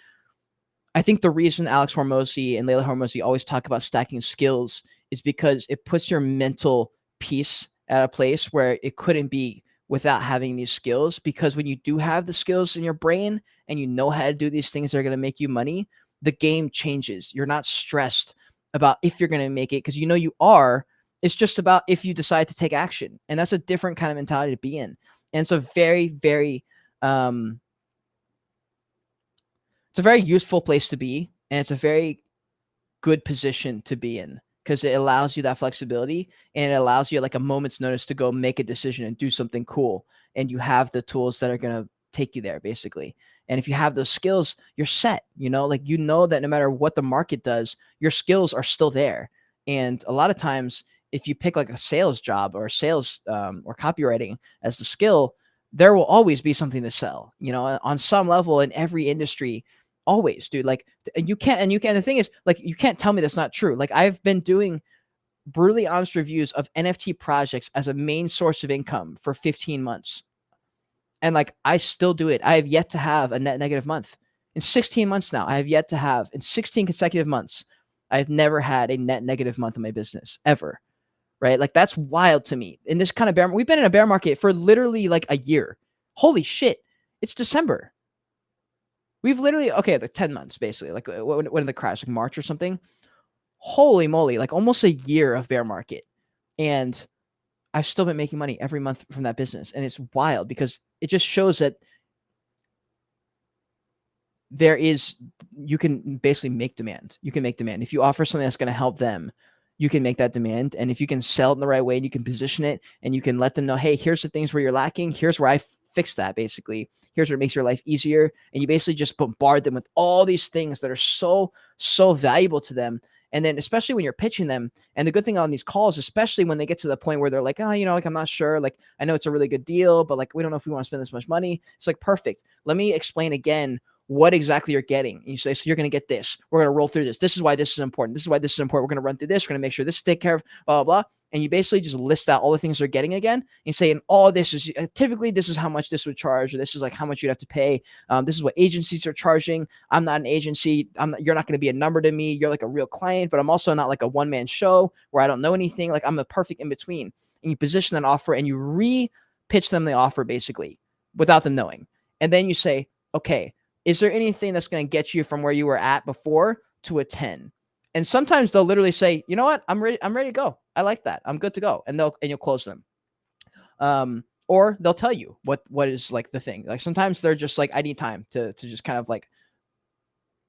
I think the reason Alex Hormozi and Layla Hormozi always talk about stacking skills is because it puts your mental peace at a place where it couldn't be without having these skills. Because when you do have the skills in your brain and you know how to do these things that are going to make you money, the game changes. You're not stressed about if you're going to make it because you are. It's just about if you decide to take action. And that's a different kind of mentality to be in. And it's a very, very, it's a very useful place to be. And it's a very good position to be in because it allows you that flexibility and it allows you like a moment's notice to go make a decision and do something cool. And you have the tools that are going to take you there basically. And if you have those skills, you're set, that no matter what the market does, your skills are still there. And a lot of times if you pick like a sales job or sales or copywriting as the skill, there will always be something to sell, on some level in every industry, always, dude. Like, and the thing is, like, you can't tell me that's not true. Like, I've been doing brutally honest reviews of NFT projects as a main source of income for 15 months. And like, I still do it. I have yet to have a net negative month in 16 months now. I have yet to have in 16 consecutive months. I've never had a net negative month in my business ever. Right? Like, that's wild to me. In this kind of we've been in a bear market for literally like a year. Holy shit. It's December. We've literally, like 10 months basically. Like when did the crash? Like March or something? Holy moly. Like almost a year of bear market. And I've still been making money every month from that business. And it's wild because it just shows that you can basically make demand. You can make demand. If you offer something that's going to help them, you can make that demand. And if you can sell it in the right way and you can position it and you can let them know, hey, here's the things where you're lacking. Here's where I fix that basically. Here's what makes your life easier. And you basically just bombard them with all these things that are so, so valuable to them. And then especially when you're pitching them, and the good thing on these calls, especially when they get to the point where they're like, like, I'm not sure. Like, I know it's a really good deal, but like, we don't know if we want to spend this much money. It's like, perfect. Let me explain again what exactly you're getting. And you say, so you're going to get this. We're going to roll through this. This is why this is important. This is why this is important. We're going to run through this. We're going to make sure this is taken care of, blah, blah, blah. And you basically just list out all the things they're getting again. And you say, and all this is typically this is how much this would charge, or this is like how much you'd have to pay. This is what agencies are charging. I'm not an agency. You're not going to be a number to me. You're like a real client, but I'm also not like a one-man show where I don't know anything. Like, I'm a perfect in between. And you position that offer and you re-pitch them the offer basically without them knowing. And then you say, okay, is there anything that's going to get you from where you were at before to a 10? And sometimes they'll literally say, you know what? I'm ready to go. I like that. I'm good to go. And you'll close them. Or they'll tell you what is like the thing. Like, sometimes they're just like, I need time to just kind of like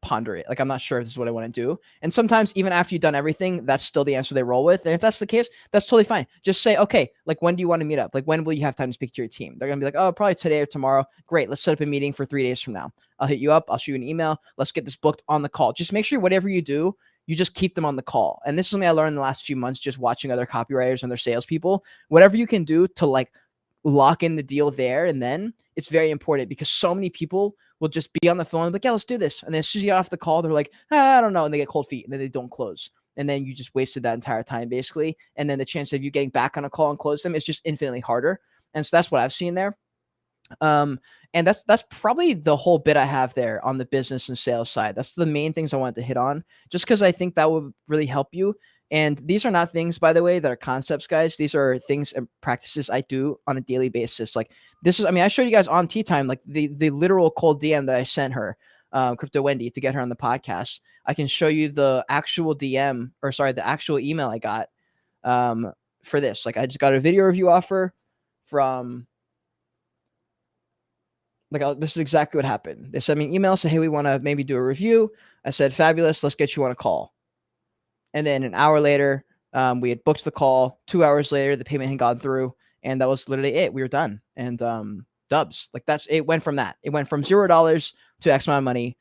ponder it. Like, I'm not sure if this is what I want to do. And sometimes even after you've done everything, that's still the answer they roll with. And if that's the case, that's totally fine. Just say, okay, like, when do you want to meet up? Like, when will you have time to speak to your team? They're going to be like, oh, probably today or tomorrow. Great. Let's set up a meeting for 3 days from now. I'll hit you up. I'll shoot you an email. Let's get this booked on the call. Just make sure whatever you do, you just keep them on the call. And this is something I learned in the last few months, just watching other copywriters and their salespeople. Whatever you can do to like lock in the deal there, and then it's very important because so many people will just be on the phone and be like, yeah, let's do this. And then as soon as you get off the call, they're like, I don't know. And they get cold feet and then they don't close. And then you just wasted that entire time basically. And then the chance of you getting back on a call and close them is just infinitely harder. And so that's what I've seen there. And that's probably the whole bit I have there on the business and sales side. That's the main things I wanted to hit on, just because I think that would really help you. And these are not things, by the way, that are concepts, guys. These are things and practices I do on a daily basis. Like, this is, I showed you guys on Tea Time, like the literal cold DM that I sent her, Crypto Wendy, to get her on the podcast. I can show you the actual the actual email I got for this. Like, I just got a video review offer from Like, this is exactly what happened. They sent me an email, said, hey, we want to maybe do a review. I said, fabulous. Let's get you on a call. And then an hour later, we had booked the call. 2 hours later, the payment had gone through, and that was literally it. We were done. And dubs. Like, that's it. Went from that. It went from $0 to X amount of money,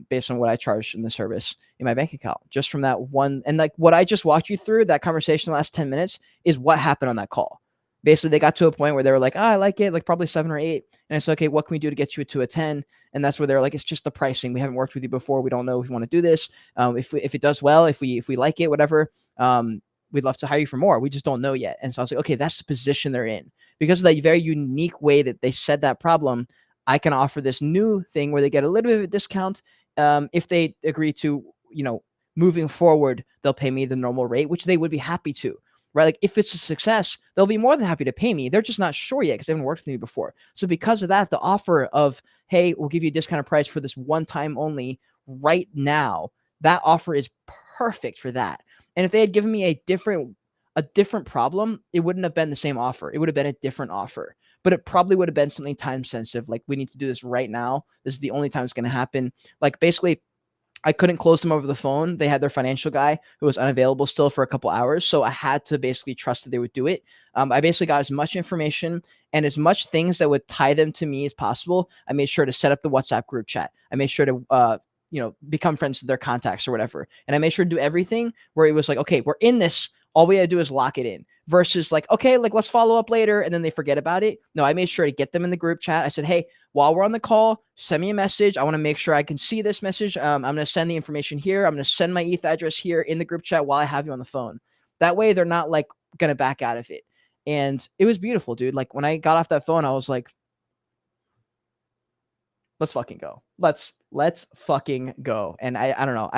based on what I charged in the service in my bank account, just from that one. And like what I just walked you through, that conversation, the last 10 minutes, is what happened on that call. Basically, they got to a point where they were like, I like it, like probably 7 or 8. And it's okay, what can we do to get you to a 10? And that's where they're like, it's just the pricing. We haven't worked with you before. We don't know if you want to do this. If it does well, if we like it, whatever, we'd love to hire you for more. We just don't know yet. And so I was like, okay, that's the position they're in. Because of that very unique way that they said that problem, I can offer this new thing where they get a little bit of a discount. If they agree to, moving forward, they'll pay me the normal rate, which they would be happy to. Right? Like, if it's a success, they'll be more than happy to pay me. They're just not sure yet because they haven't worked with me before. So because of that, the offer of, hey, we'll give you a discounted price for this one time only right now, that offer is perfect for that. And if they had given me a different problem, it wouldn't have been the same offer. It would have been a different offer. But it probably would have been something time sensitive. Like, we need to do this right now. This is the only time it's going to happen. Like, basically, I couldn't close them over the phone. They had their financial guy who was unavailable still for a couple hours. So I had to basically trust that they would do it. I basically got as much information and as much things that would tie them to me as possible. I made sure to set up the WhatsApp group chat. I made sure to, become friends with their contacts or whatever. And I made sure to do everything where it was like, okay, we're in this. All we had to do is lock it in, versus like, okay, like, let's follow up later. And then they forget about it. No, I made sure to get them in the group chat. I said, hey, while we're on the call, send me a message. I want to make sure I can see this message. I'm going to send the information here. I'm going to send my ETH address here in the group chat while I have you on the phone. That way they're not like going to back out of it. And it was beautiful, dude. Like, when I got off that phone, I was like, let's fucking go. Let's fucking go. And I don't know.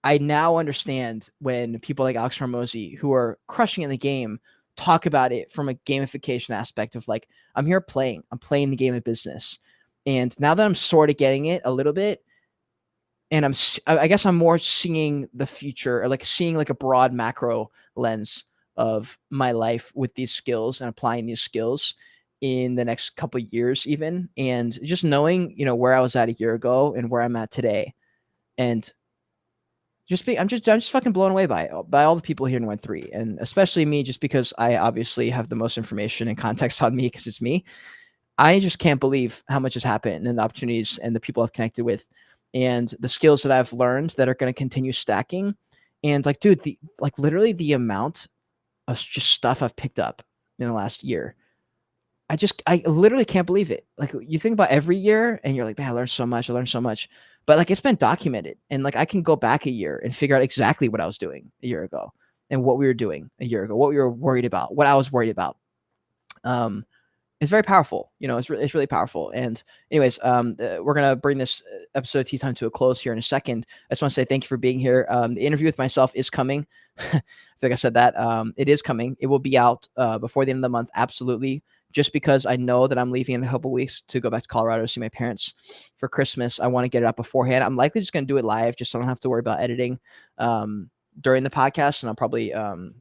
I now understand when people like Alex Hormozy, who are crushing in the game, talk about it from a gamification aspect of like, I'm playing the game of business. And now that I'm sort of getting it a little bit, and I guess I'm more seeing the future, or like seeing like a broad macro lens of my life with these skills and applying these skills in the next couple of years even. And just knowing, where I was at a year ago and where I'm at today. And I'm just fucking blown away by all the people here in Web3, and especially me, just because I obviously have the most information and context on me because it's me. I just can't believe how much has happened, and the opportunities and the people I've connected with, and the skills that I've learned that are going to continue stacking. And like, dude, literally the amount of just stuff I've picked up in the last year, I literally can't believe it. Like, you think about every year and you're like, man, I learned so much. But like, it's been documented, and like, I can go back a year and figure out exactly what I was doing a year ago and what we were doing a year ago, what we were worried about, what I was worried about. It's very powerful. It's really powerful. And anyways, we're going to bring this episode of Tea Time to a close here in a second. I just want to say thank you for being here. The interview with myself is coming. I think I said that. It is coming. It will be out before the end of the month. Absolutely. Just because I know that I'm leaving in a couple weeks to go back to Colorado to see my parents for Christmas. I want to get it out beforehand. I'm likely just going to do it live, just so I don't have to worry about editing during the podcast, and I'll probably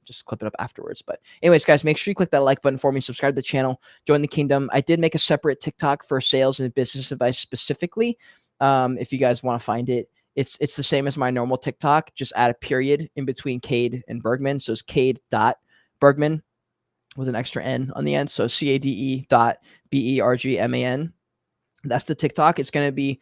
just clip it up afterwards. But anyways, guys, make sure you click that like button for me, subscribe to the channel, join the kingdom. I did make a separate TikTok for sales and business advice specifically. If you guys want to find it, it's the same as my normal TikTok, just add a period in between Cade and Bergman. So it's Cade.Bergman with an extra N on the end. So CADE.BERGMAN. That's the TikTok. It's going to be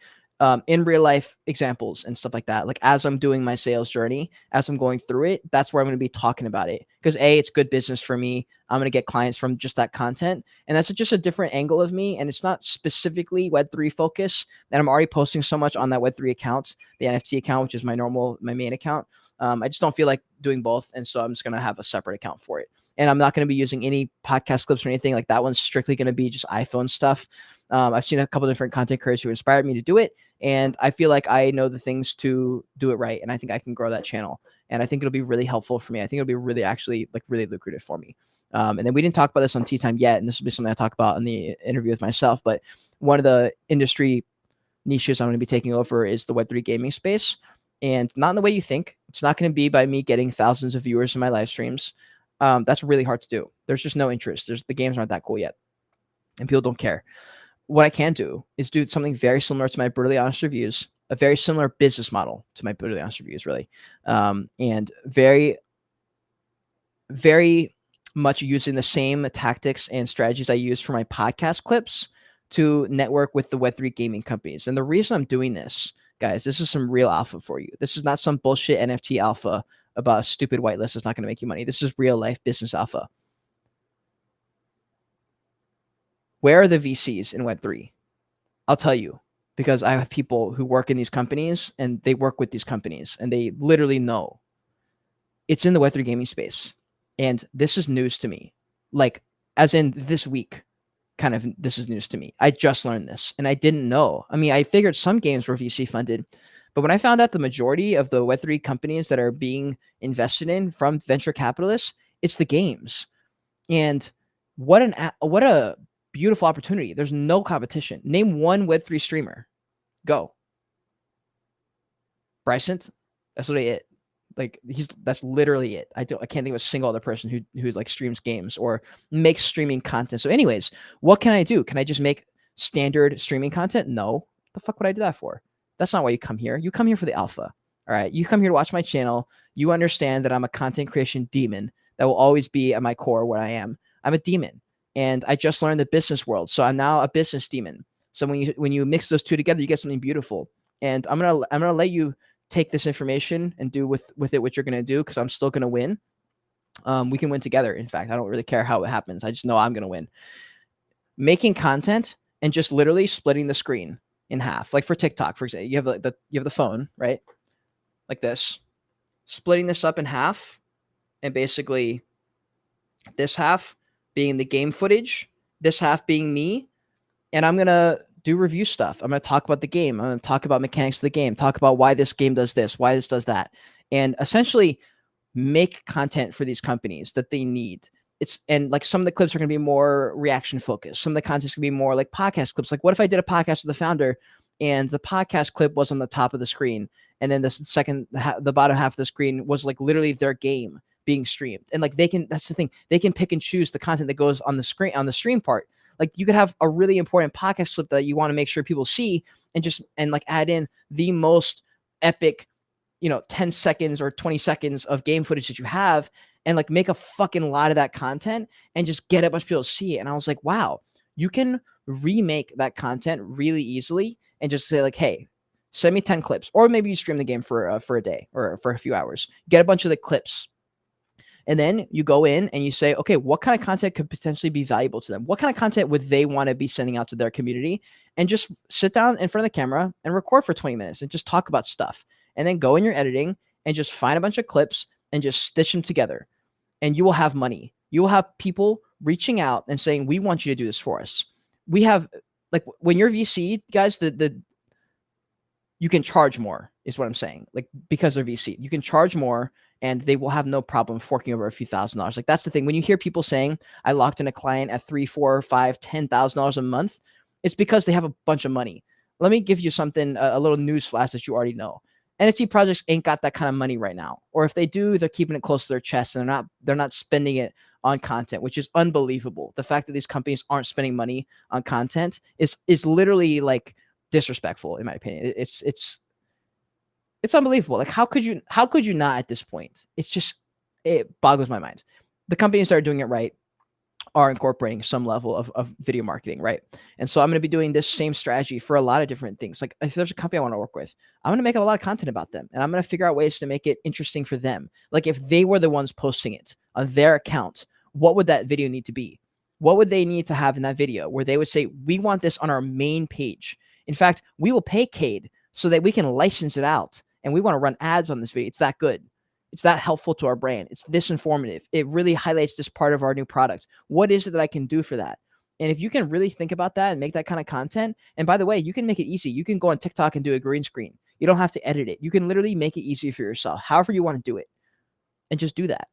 in real life examples and stuff like that. Like, as I'm doing my sales journey, as I'm going through it, that's where I'm going to be talking about it. Because it's good business for me. I'm going to get clients from just that content. And that's just a different angle of me. And it's not specifically Web3 focus. And I'm already posting so much on that Web3 account, the NFT account, which is my main account. I just don't feel like doing both. And so I'm just going to have a separate account for it. And I'm not going to be using any podcast clips or anything. Like, that one's strictly going to be just iPhone stuff. I've seen a couple different content creators who inspired me to do it. And I feel like I know the things to do it right. And I think I can grow that channel. And I think it'll be really helpful for me. I think it'll be really really lucrative for me. And then we didn't talk about this on Tea Time yet. And this will be something I talk about in the interview with myself. But one of the industry niches I'm going to be taking over is the Web3 gaming space. And not in the way you think. It's not going to be by me getting thousands of viewers in my live streams. That's really hard to do. There's just no interest. The games aren't that cool yet. And people don't care. what I can do is do something very similar to my brutally honest reviews, a very similar business model to my brutally honest reviews, really, and very, very much using the same tactics and strategies I use for my podcast clips to network with the Web3 gaming companies. And the reason I'm doing this, guys, this is some real alpha for you. This is not some bullshit NFT alpha about a stupid whitelist that's not going to make you money. This is real life business alpha. Where are the VCs in Web3? I'll tell you, because I have people who work in these companies and they work with these companies and they literally know. It's in the Web3 gaming space. And this is news to me. Like, as in this week, kind of, this is news to me. I just learned this and I didn't know. I mean, I figured some games were VC funded, but when I found out the majority of the Web3 companies that are being invested in from venture capitalists, it's the games. And what a beautiful opportunity. There's no competition. Name one Web3 streamer. Go. Bryson, that's literally it. Like, that's literally it. I can't think of a single other person who like streams games or makes streaming content. So anyways, what can I do? Can I just make standard streaming content? No. The fuck would I do that for? That's not why you come here. You come here for the alpha. All right. You come here to watch my channel. You understand that I'm a content creation demon. That will always be at my core what I am. I'm a demon. And I just learned the business world. So I'm now a business demon. So when you mix those two together, you get something beautiful. And I'm gonna let you take this information and do with it what you're gonna do, because I'm still gonna win. We can win together. In fact, I don't really care how it happens. I just know I'm gonna win. Making content and just literally splitting the screen in half. Like for TikTok, for example, you have the phone, right? Like this. Splitting this up in half, and basically this half being the game footage, this half being me, and I'm going to do review stuff. I'm going to talk about the game. I'm going to talk about mechanics of the game, talk about why this game does this, why this does that, and essentially make content for these companies that they need. And like some of the clips are going to be more reaction focused. Some of the content's going to be more like podcast clips. Like, what if I did a podcast with the founder and the podcast clip was on the top of the screen, and then the bottom half of the screen was like literally their game being streamed. And like that's the thing, they can pick and choose the content that goes on the screen, on the stream part. Like, you could have a really important podcast clip that you want to make sure people see, and like add in the most epic, 10 seconds or 20 seconds of game footage that you have, and like make a fucking lot of that content and just get a bunch of people to see it. And I was like, wow, you can remake that content really easily and just say like, hey, send me 10 clips, or maybe you stream the game for a day or for a few hours, get a bunch of the clips. And then you go in and you say, okay, what kind of content could potentially be valuable to them? What kind of content would they want to be sending out to their community? And just sit down in front of the camera and record for 20 minutes and just talk about stuff. And then go in your editing and just find a bunch of clips and just stitch them together. And you will have money. You will have people reaching out and saying, we want you to do this for us. We have, like, when you're VC, guys, you can charge more is what I'm saying. Like, because they're VC, you can charge more and they will have no problem forking over a few $1,000s. Like, that's the thing. When you hear people saying, I locked in a client at $3,000, $4,000, $5,000, $10,000 a month, it's because they have a bunch of money. Let me give you something, a little news flash that you already know. NFT projects ain't got that kind of money right now. Or if they do, they're keeping it close to their chest and they're not spending it on content, which is unbelievable. The fact that these companies aren't spending money on content is literally like disrespectful, in my opinion. It's unbelievable. Like, how could you not at this point? It boggles my mind. The companies that are doing it right are incorporating some level of video marketing, right? And so I'm going to be doing this same strategy for a lot of different things. Like, if there's a company I want to work with, I'm going to make a lot of content about them, and I'm going to figure out ways to make it interesting for them. Like, if they were the ones posting it on their account, what would that video need to be? What would they need to have in that video where they would say, we want this on our main page? In fact, we will pay Cade so that we can license it out, and we want to run ads on this video. It's that good. It's that helpful to our brand. It's this informative. It really highlights this part of our new product. What is it that I can do for that? And if you can really think about that and make that kind of content, and by the way, you can make it easy. You can go on TikTok and do a green screen. You don't have to edit it. You can literally make it easy for yourself, however you want to do it, and just do that.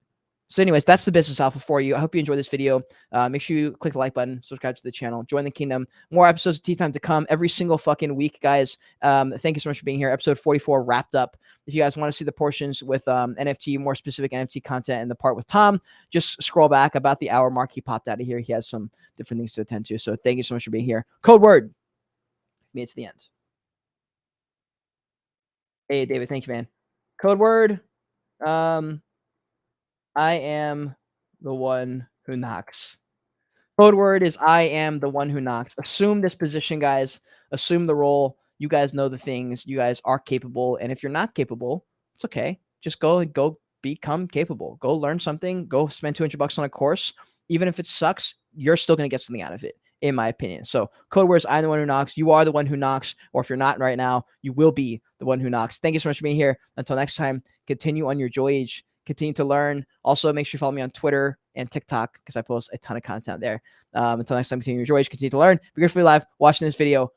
So anyways, that's the business alpha for you. I hope you enjoyed this video. Make sure you click the like button, subscribe to the channel, join the kingdom. More episodes of Tea Time to come every single fucking week, guys. Thank you so much for being here. Episode 44 wrapped up. If you guys want to see the portions with NFT, more specific NFT content, and the part with Tom, just scroll back about the hour mark. He popped out of here. He has some different things to attend to. So thank you so much for being here. Code word. Made it to the end. Hey, David. Thank you, man. Code word. I am the one who knocks. Code word is I am the one who knocks. Assume this position, guys. Assume the role. You guys know the things. You guys are capable. And if you're not capable, it's okay. Just go become capable. Go learn something. Go spend $200 on a course. Even if it sucks, you're still going to get something out of it, in my opinion. So code word is I'm the one who knocks. You are the one who knocks. Or if you're not right now, you will be the one who knocks. Thank you so much for being here. Until next time, continue on your joy age. Continue to learn. Also, make sure you follow me on Twitter and TikTok because I post a ton of content there. Until next time, continue to enjoy. Continue to learn. Be gratefully live watching this video.